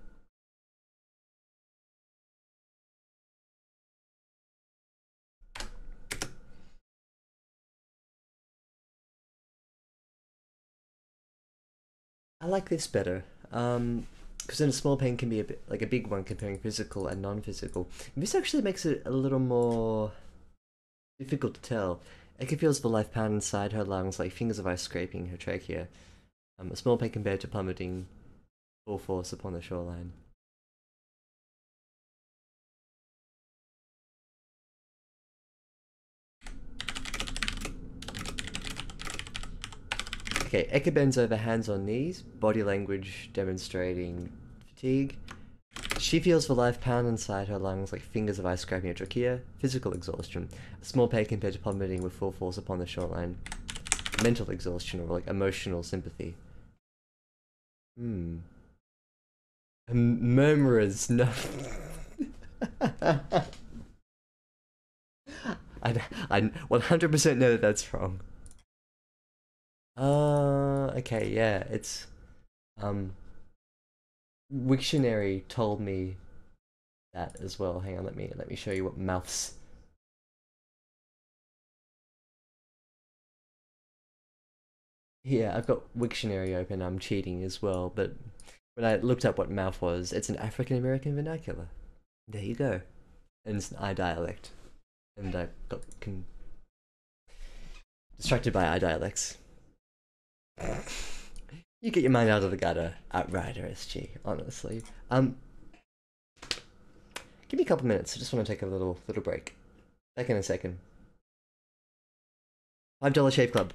I like this better. Because then a small pain can be a bit like a big one comparing physical and non-physical. This actually makes it a little more difficult to tell. Eka feels the life pound inside her lungs like fingers of ice scraping her trachea. A small pain compared to plummeting full force upon the shoreline. Okay, Eka bends over hands on knees, body language demonstrating fatigue. She feels the life pound inside her lungs like fingers of ice scraping her trachea. Physical exhaustion. A small pain compared to plummeting with full force upon the shoreline. Mental exhaustion or like emotional sympathy. Murmurers, no. I 100% know that that's wrong. Okay, yeah, it's um Wiktionary told me that as well. Hang on, let me show you what mouths. Yeah, I've got Wiktionary open. I'm cheating as well, but when I looked up what mouth was, it's an African American vernacular. There you go, and it's an I dialect, and I got distracted by I dialects. You get your mind out of the gutter at Ryder SG, honestly. Give me a couple minutes. I just want to take a little break. Back in a second. $5 Shave Club.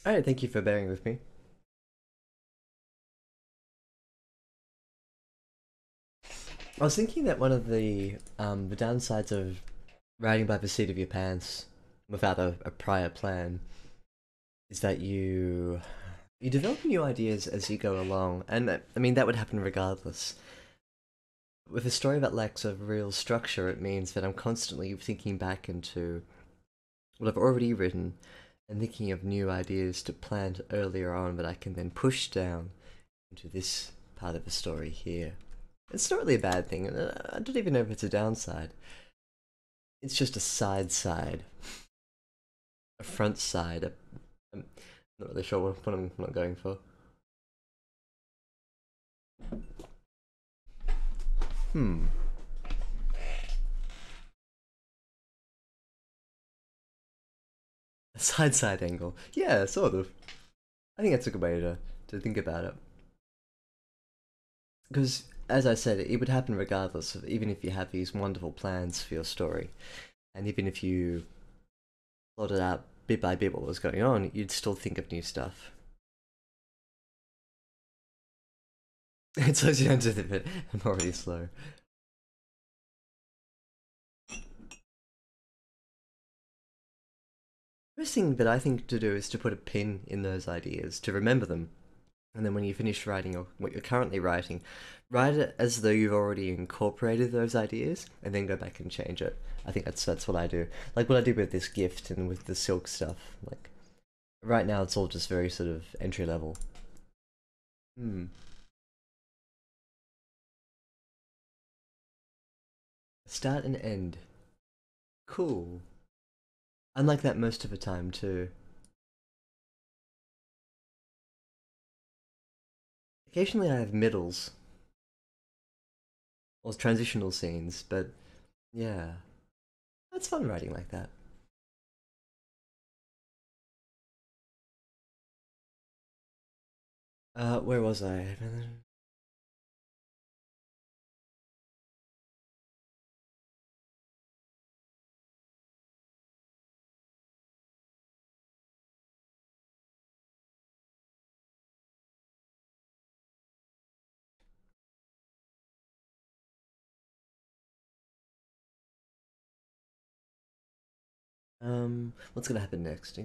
Alright, thank you for bearing with me. I was thinking that one of the downsides of riding by the seat of your pants without a prior plan is that you develop new ideas as you go along, and I mean that would happen regardless. With a story that lacks a real structure, it means that I'm constantly thinking back into what I've already written and thinking of new ideas to plant earlier on that I can then push down into this part of the story here. It's not really a bad thing. I don't even know if it's a downside. It's just a side, a front side. I'm not really sure what I'm not going for. Hmm. A side angle. Yeah, sort of. I think that's a good way to think about it. Because, as I said, it would happen regardless of even if you have these wonderful plans for your story, and even if you plotted out bit by bit what was going on, you'd still think of new stuff. It slows you down to the bit. I'm already slow. First thing that I think to do is to put a pin in those ideas, to remember them. And then when you finish writing or what you're currently writing, write it as though you've already incorporated those ideas and then go back and change it. I think that's what I do. Like what I did with this gift and with the silk stuff. Like right now it's all just very sort of entry level. Hmm. Start and end. Cool. I'm like that most of the time too. Occasionally I have middles or transitional scenes, but yeah. That's fun writing like that. Where was I? What's gonna happen next? I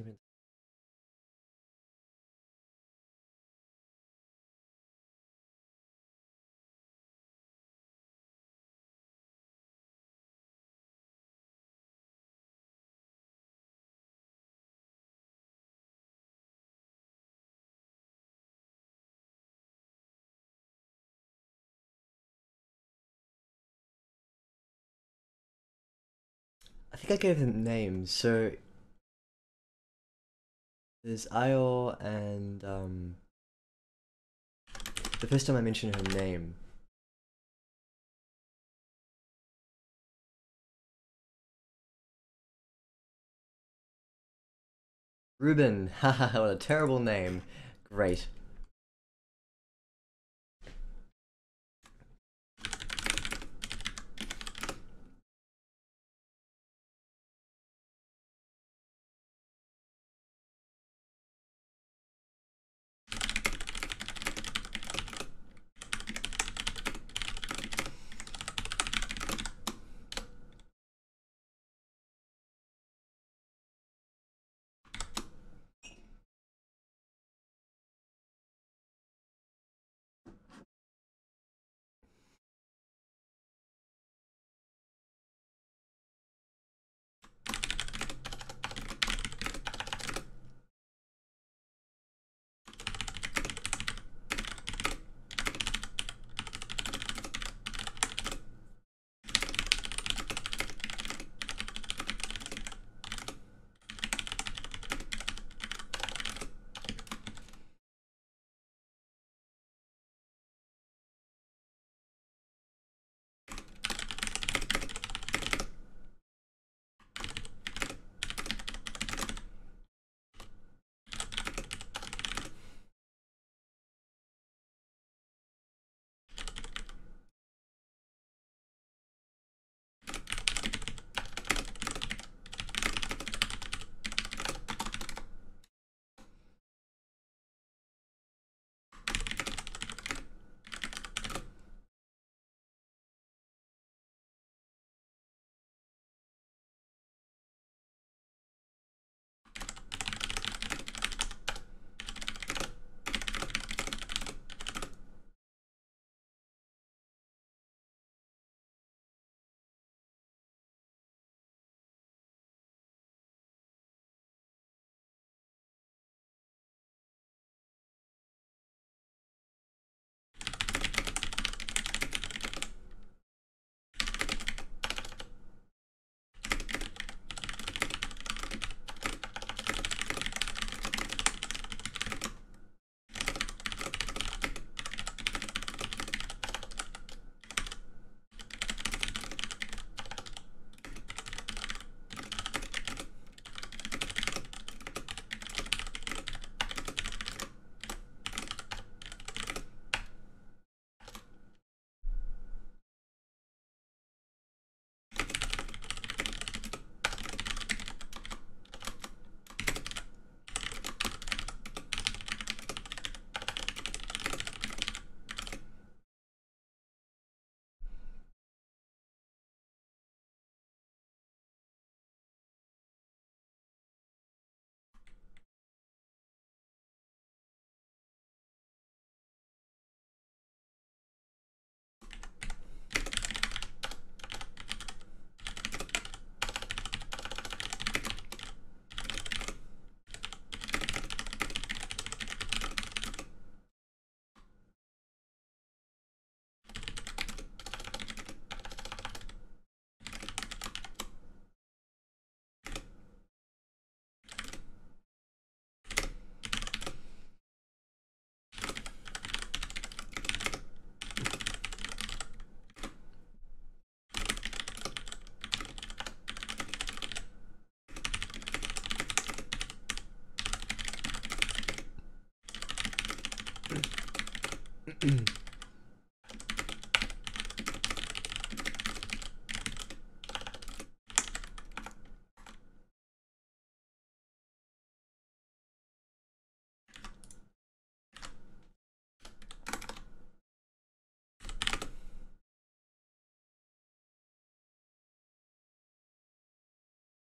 think I gave them names. So there's Ior and the first time I mentioned her name. Ruben. Haha, what a terrible name. Great.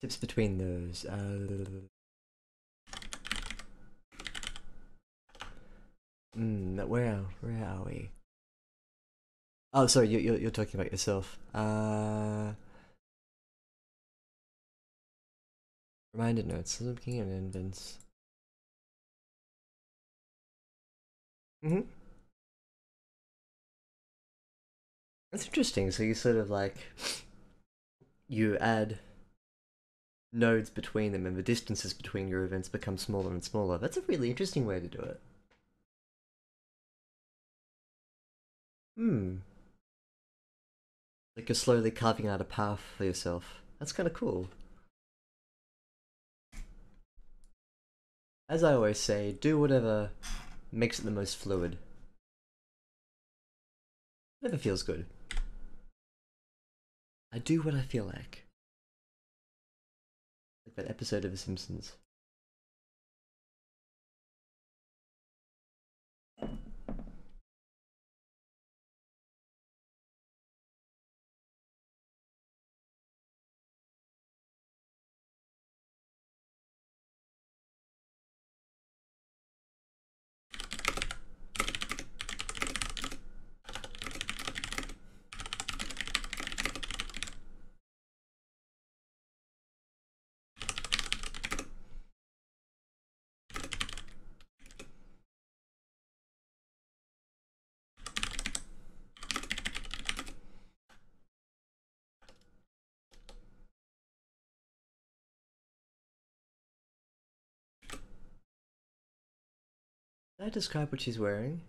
Tips between those. Where are we? Oh, sorry, you're talking about yourself. Reminder notes. Looking at indents. That's interesting. So you sort of like you add nodes between them, and the distances between your events become smaller and smaller. That's a really interesting way to do it. Like you're slowly carving out a path for yourself. That's kind of cool. As I always say, do whatever makes it the most fluid. Whatever feels good. I do what I feel like. Like that episode of The Simpsons. Did I describe what she's wearing?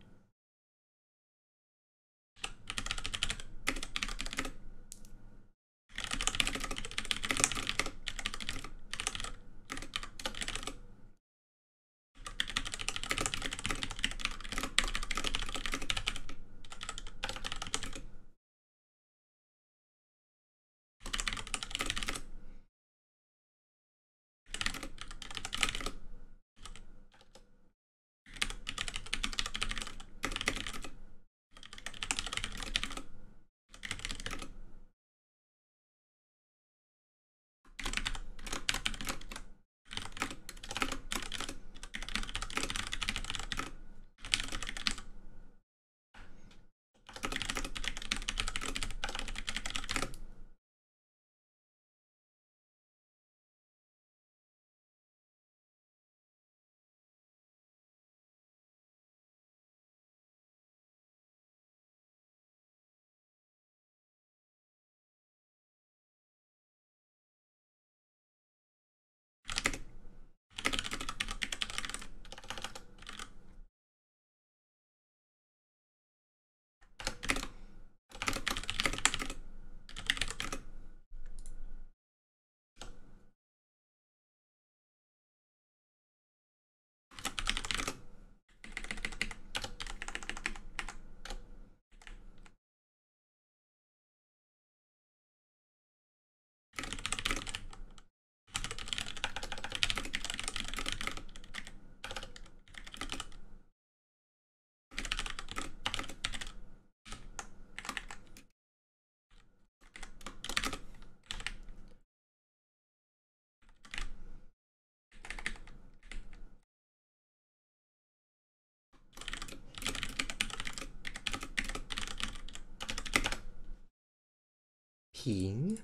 Peeing?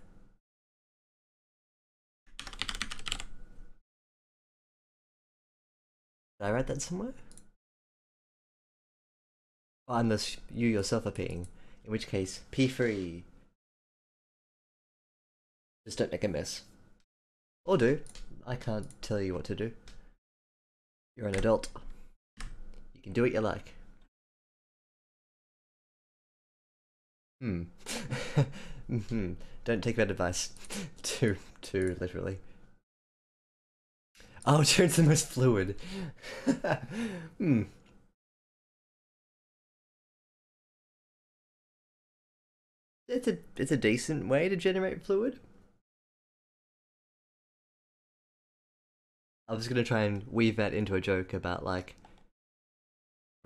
Did I write that somewhere? Oh, unless you yourself are peeing. In which case, pee free. Just don't make a mess. Or do. I can't tell you what to do. You're an adult. You can do what you like. Don't take that advice too literally. Oh, it turns the most fluid. it's a decent way to generate fluid. I was gonna try and weave that into a joke about like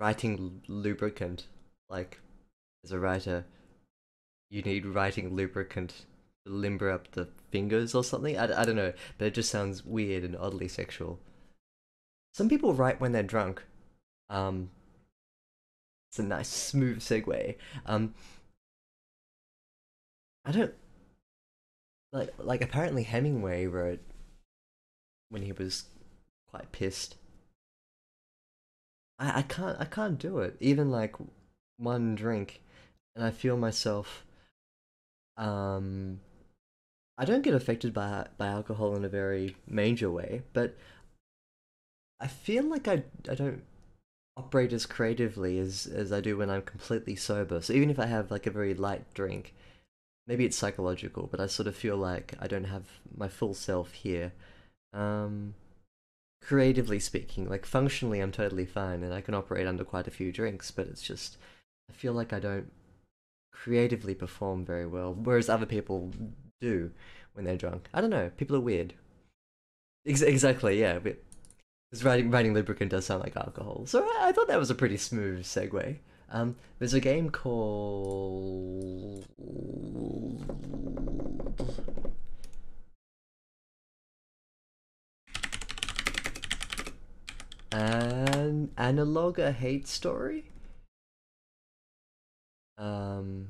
writing lubricant. Like as a writer, you need writing lubricant to limber up the fingers or something. I don't know, but it just sounds weird and oddly sexual. Some people write when they're drunk. Um, it's a nice smooth segue. Um, I don't like apparently Hemingway wrote when he was quite pissed. I can't do it. Even like one drink, and I feel myself. Um, I don't get affected by alcohol in a very major way, but I feel like I don't operate as creatively as I do when I'm completely sober. So even if I have like a very light drink, maybe it's psychological, but I sort of feel like I don't have my full self here. Um, Creatively speaking, like functionally, I'm totally fine and I can operate under quite a few drinks, but it's just I feel like I don't creatively perform very well, whereas other people do when they're drunk. I don't know. People are weird. Exactly, yeah. Because writing lubricant does sound like alcohol, so I thought that was a pretty smooth segue. There's a game called an analog a hate story. Um,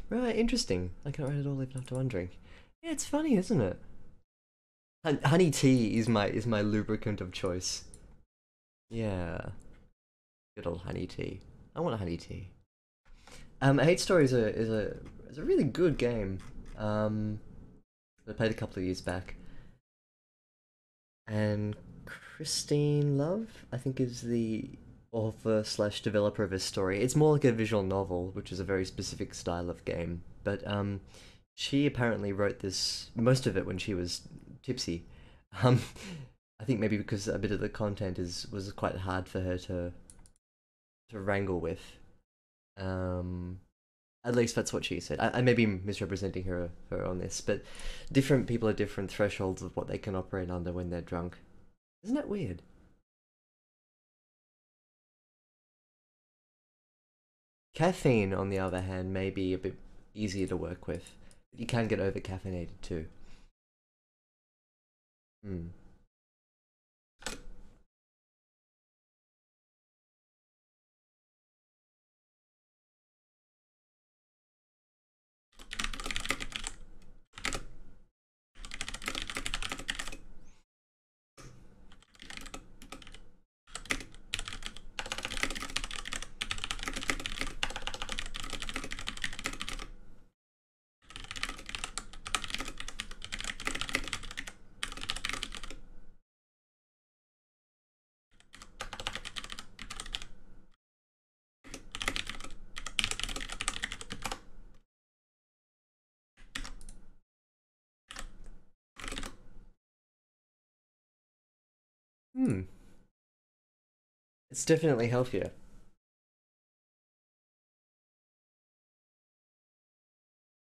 right, interesting. I can't write it all even after one drink. Yeah, it's funny, isn't it? Honey tea is my lubricant of choice. Yeah, good old honey tea. I want a honey tea. A hate story is a really good game. Um, I played a couple of years back, and Christine Love, I think, is the author slash developer of this story. It's more like a visual novel, which is a very specific style of game. But she apparently wrote this most of it when she was tipsy. Um, I think maybe because a bit of the content is was quite hard for her to wrangle with. Um, at least that's what she said. I may be misrepresenting her on this, but different people have different thresholds of what they can operate under when they're drunk. Isn't that weird? Caffeine, on the other hand, may be a bit easier to work with. But you can get over caffeinated too. Hmm. Hmm. It's definitely healthier.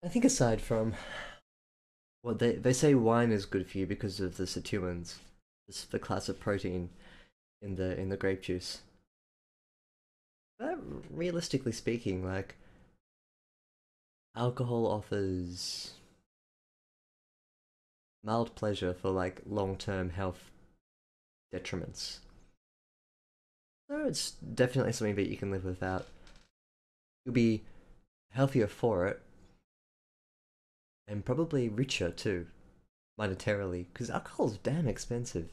I think aside from well, they say wine is good for you because of the sirtuins, the class of protein in the grape juice. But realistically speaking, like alcohol offers mild pleasure for like long-term health detriments. So it's definitely something that you can live without. You'll be healthier for it, and probably richer too, monetarily, because alcohol's damn expensive.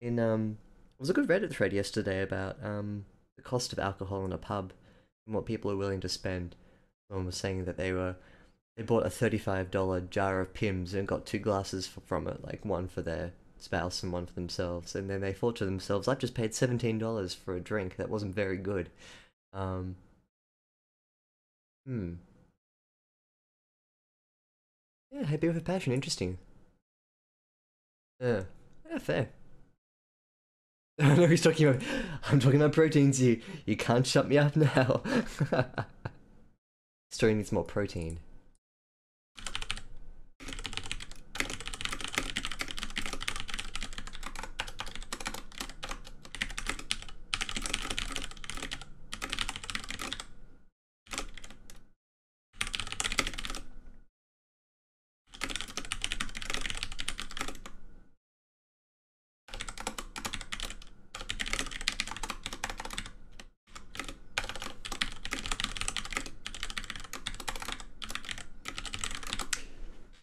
There was a good Reddit thread yesterday about the cost of alcohol in a pub and what people are willing to spend. Someone was saying that they bought a $35 jar of Pimm's and got two glasses from it, like one for their spouse and one for themselves. And then they thought to themselves, I've just paid $17 for a drink that wasn't very good. Um, hmm. Yeah, happy with a passion. Interesting. Yeah. Yeah, fair. I know he's talking about. I'm talking about proteins. You can't shut me up now. Story needs more protein.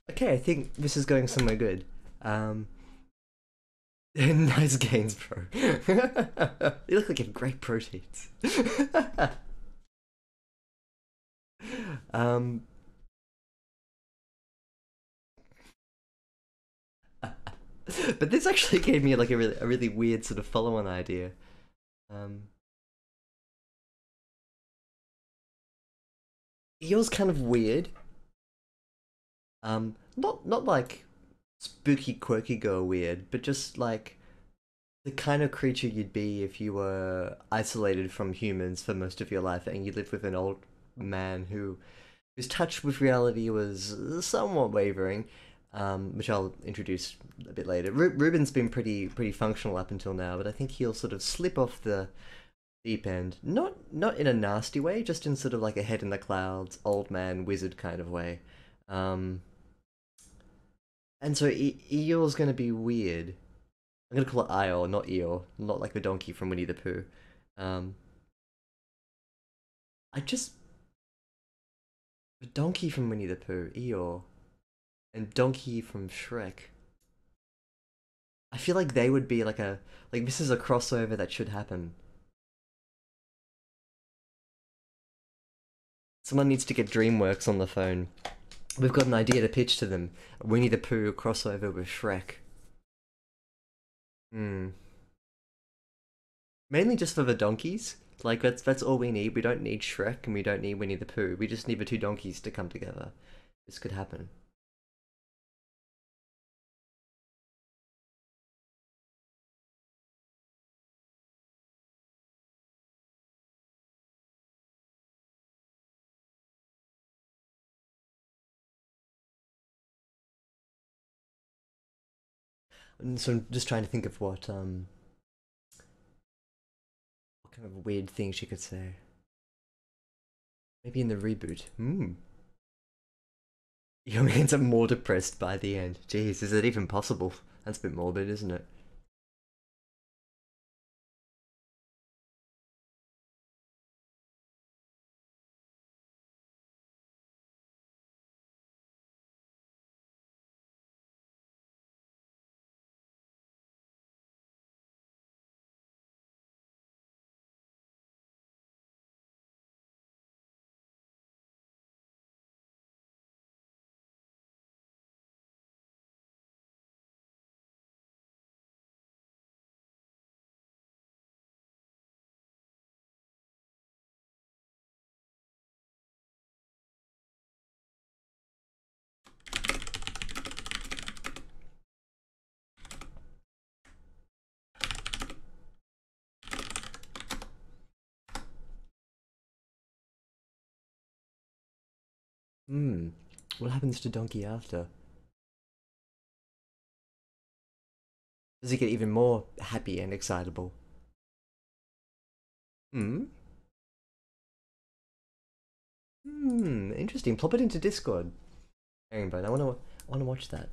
Okay, I think this is going somewhere good. Nice gains, bro. You look like you have great proteins. um, but this actually gave me like a really weird sort of follow-on idea. Um, Yours kind of weird. Not like spooky, quirky girl weird, but just like the kind of creature you'd be if you were isolated from humans for most of your life and you lived with an old man whose touch with reality was somewhat wavering, which I'll introduce a bit later. Ruben's been pretty functional up until now, but I think he'll sort of slip off the deep end. Not in a nasty way, just in sort of like a head in the clouds, old man wizard kind of way. Um, and so Eeyore's gonna be weird. I'm gonna call it Eeyore, not Eeyore, not like the donkey from Winnie the Pooh. Um, I just the donkey from Winnie the Pooh, Eeyore, and Donkey from Shrek. I feel like they would be like this is a crossover that should happen. Someone needs to get DreamWorks on the phone. We've got an idea to pitch to them. Winnie the Pooh crossover with Shrek. Hmm. Mainly just for the donkeys. Like that's all we need. We don't need Shrek and we don't need Winnie the Pooh. We just need the two donkeys to come together. This could happen. And so I'm just trying to think of what kind of weird thing she could say. Maybe in the reboot. Hmm. Young ends up more depressed by the end. Jeez, is it even possible? That's a bit morbid, isn't it? Hmm. What happens to Donkey after? Does he get even more happy and excitable? Hmm. Hmm. Interesting. Plop it into Discord. But I wanna watch that.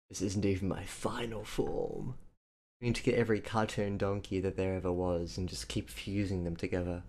This isn't even my final form. We need to get every cartoon donkey that there ever was and just keep fusing them together.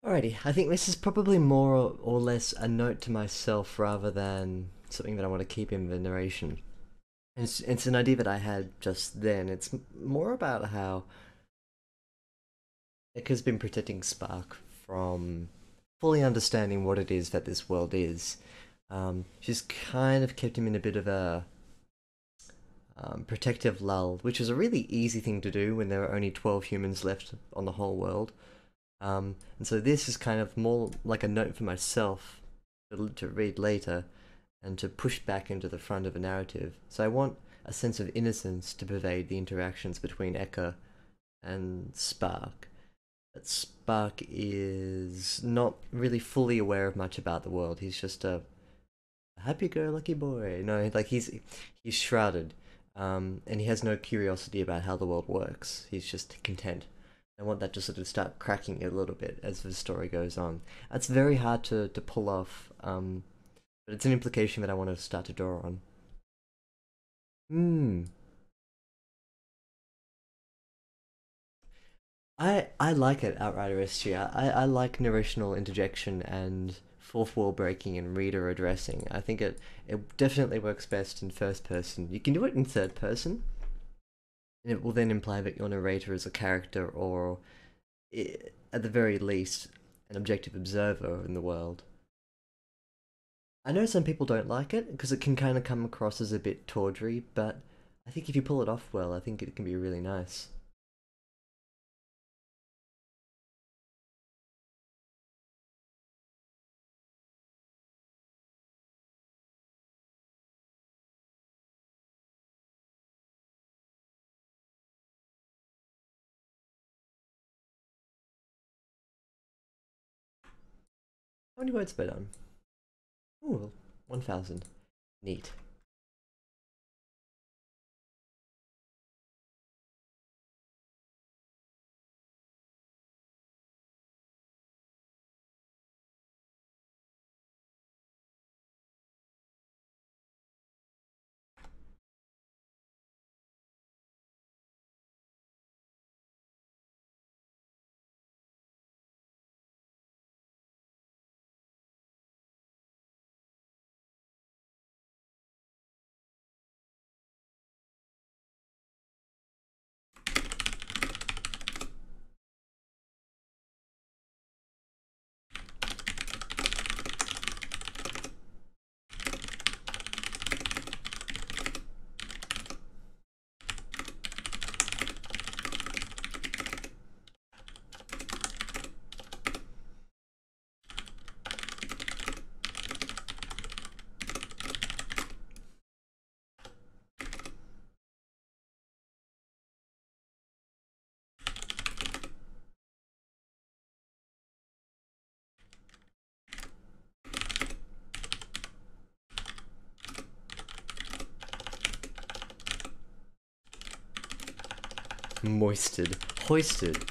Alrighty, I think this is probably more or less a note to myself rather than something that I want to keep in the narration. It's an idea that I had just then. It's more about how Eka's been protecting Spark from fully understanding what it is that this world is. She's kind of kept him in a bit of a protective lull, which is a really easy thing to do when there are only 12 humans left on the whole world. And so this is kind of more like a note for myself to read later and to push back into the front of a narrative. So I want a sense of innocence to pervade the interactions between Eka and Spark. That Spark is not really fully aware of much about the world. He's just a happy-go-lucky boy. No, like he's shrouded, and he has no curiosity about how the world works. He's just content. I want that to sort of start cracking a little bit as the story goes on. That's very hard to pull off, but it's an implication that I want to start to draw on. Hmm. I like it, Outrider SG. I like narrational interjection and fourth wall breaking and reader addressing. I think it definitely works best in first person. You can do it in third person, and it will then imply that your narrator is a character or, at the very least, an objective observer in the world. I know some people don't like it because it can kind of come across as a bit tawdry, but I think if you pull it off well, I think it can be really nice. How many words have I done? Ooh, 1,000. Neat. Moisted. Hoisted.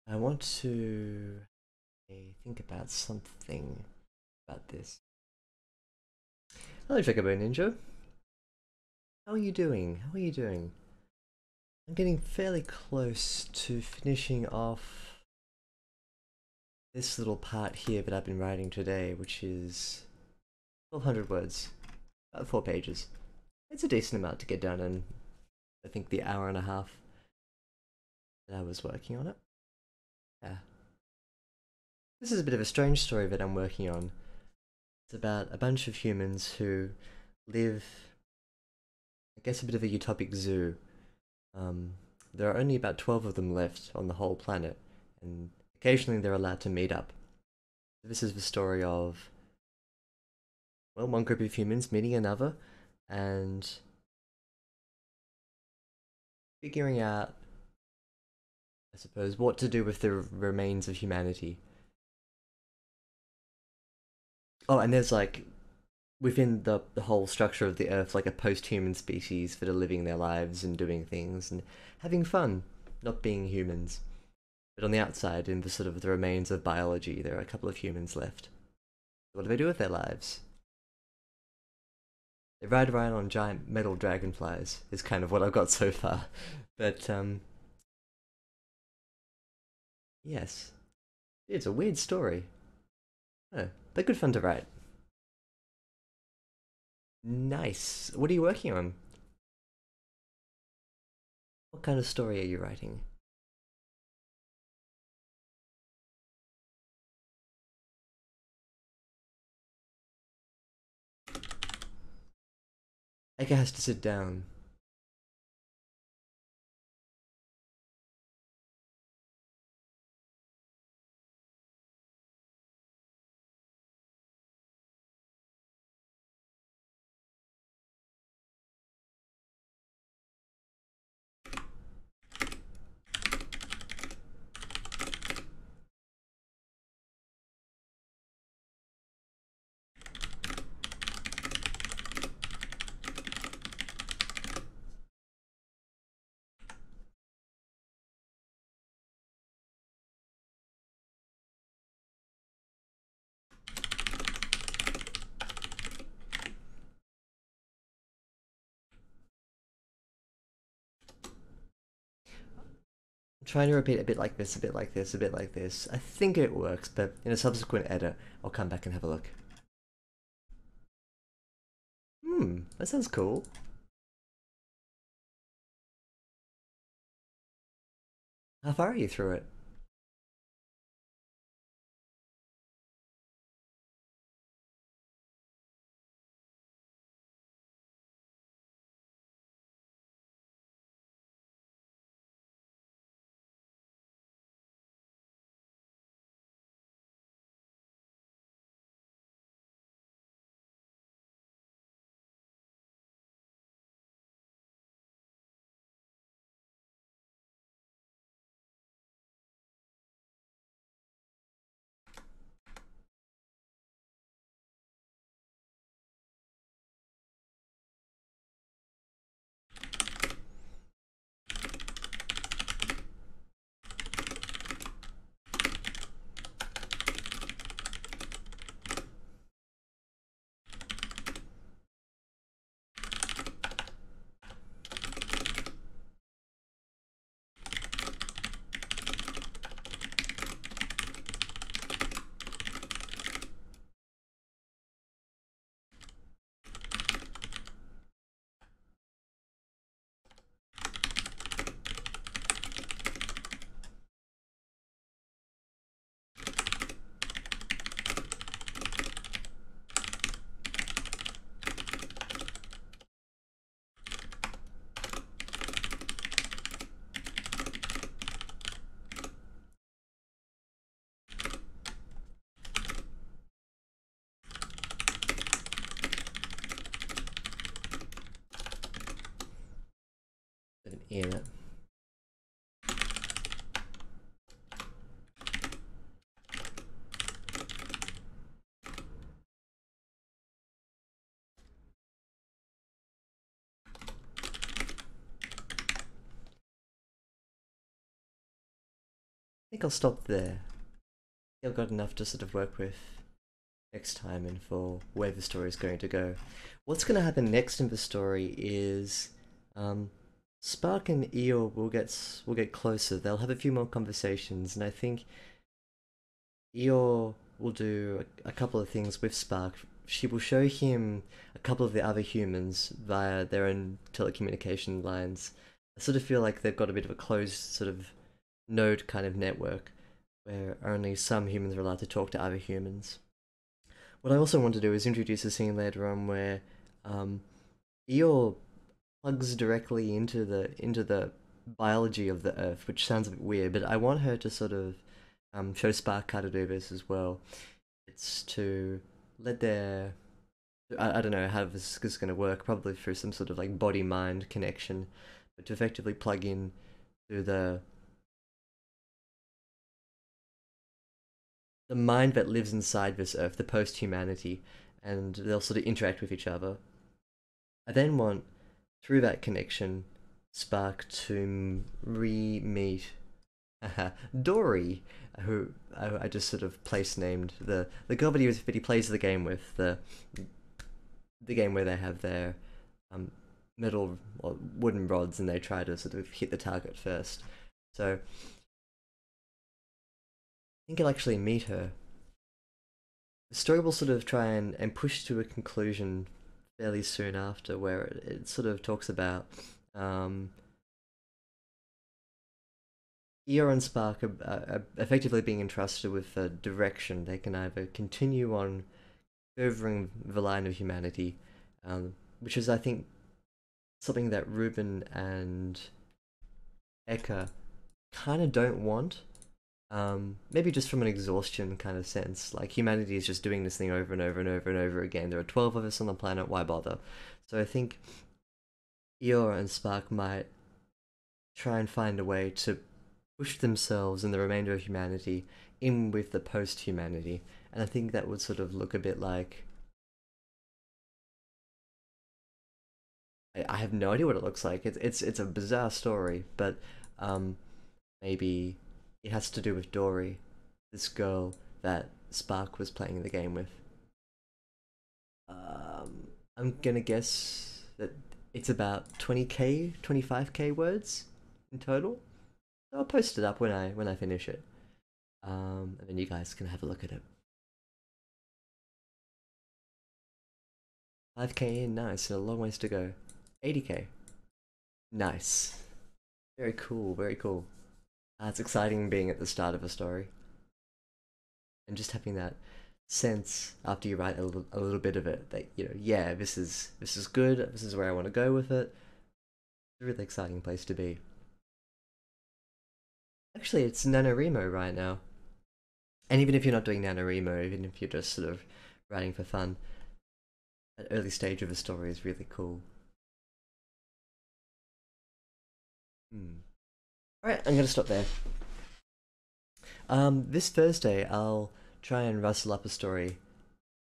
I want to think about something about this. Hello, Chocobo Ninja. How are you doing? How are you doing? I'm getting fairly close to finishing off this little part here that I've been writing today, which is 1,200 words, about 4 pages. It's a decent amount to get done in, I think, the hour and a half that I was working on it. Yeah. This is a bit of a strange story that I'm working on. It's about a bunch of humans who live, I guess, a bit of a utopic zoo Um, there are only about 12 of them left on the whole planet, and occasionally they're allowed to meet up. This is the story of, well, one group of humans meeting another and figuring out, I suppose, what to do with the remains of humanity. Oh, and there's like, within the whole structure of the Earth, like a post-human species that are living their lives and doing things and having fun, not being humans. But on the outside, in the sort of the remains of biology, there are a couple of humans left. What do they do with their lives? They ride around on giant metal dragonflies, is kind of what I've got so far. But, yes. It's a weird story. Oh, they're good fun to write. Nice. What are you working on? What kind of story are you writing? Eka has to sit down. I'm trying to repeat a bit like this, a bit like this, a bit like this. I think it works, but in a subsequent edit, I'll come back and have a look. That sounds cool. How far are you through it? An E in it. I think I'll stop there. I've got enough to sort of work with next time and for where the story is going to go. What's going to happen next in the story is Spark and Eeyore will get closer. They'll have a few more conversations, and I think Eeyore will do a couple of things with Spark. She will show him a couple of the other humans via their own telecommunication lines. I sort of feel like they've got a bit of a closed sort of node kind of network where only some humans are allowed to talk to other humans. What I also want to do is introduce a scene later on where Eeyore plugs directly into the biology of the Earth, which sounds a bit weird, but I want her to sort of show Spark how to do this as well. It's to let their I don't know how this is going to work, probably through some sort of like body-mind connection, but to effectively plug in to the mind that lives inside this Earth, the post-humanity, and they'll sort of interact with each other. I then want, through that connection, Spark to re-meet Dory, who I just sort of place named the girl that he plays the game with, the game where they have their um, metal or wooden rods and they try to sort of hit the target first. So I think I'll actually meet her. The story will sort of try and push to a conclusion fairly soon after, where it sort of talks about Eeyore and Spark are effectively being entrusted with a direction. They can either continue on furthering the line of humanity, which is, I think, something that Ruben and Eka kind of don't want. Maybe just from an exhaustion kind of sense. Like, humanity is just doing this thing over and over and over and over again. There are 12 of us on the planet, why bother? So I think Eeyore and Spark might try and find a way to push themselves and the remainder of humanity in with the post-humanity. And I think that would sort of look a bit like... I have no idea what it looks like. It's a bizarre story, but maybe it has to do with Dory, this girl that Spark was playing the game with. I'm gonna guess that it's about 20k, 25k words in total. So I'll post it up when I finish it, and then you guys can have a look at it. 5k in, nice, and a long ways to go. 80k, nice. Very cool, very cool. It's exciting being at the start of a story. And just having that sense after you write a little bit of it that, you know, yeah, this is good, this is where I want to go with it. It's a really exciting place to be. Actually, it's NaNoWriMo right now. And even if you're not doing NaNoWriMo, even if you're just sort of writing for fun, that early stage of a story is really cool. Alright, I'm gonna stop there. This Thursday, I'll try and rustle up a story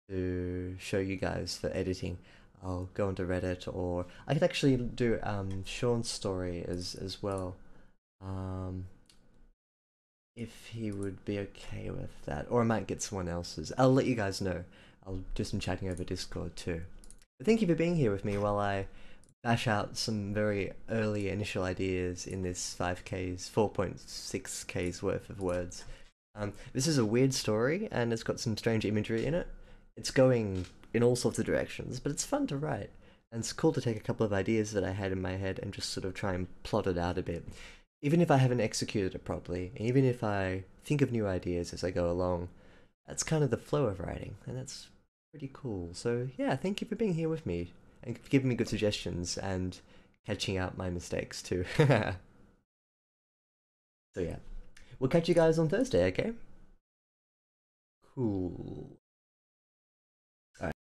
to show you guys for editing. I'll go onto Reddit, or I could actually do Sean's story as well. If he would be okay with that, or I might get someone else's. I'll let you guys know. I'll do some chatting over Discord too. But thank you for being here with me while I bash out some very early initial ideas in this 5k's, 4.6k's worth of words. This is a weird story, and it's got some strange imagery in it. It's going in all sorts of directions, but it's fun to write. And it's cool to take a couple of ideas that I had in my head and just sort of try and plot it out a bit. Even if I haven't executed it properly, and even if I think of new ideas as I go along, that's kind of the flow of writing, and that's pretty cool. So yeah, thank you for being here with me, and for giving me good suggestions, and catching out my mistakes too. So yeah, we'll catch you guys on Thursday, okay? Cool.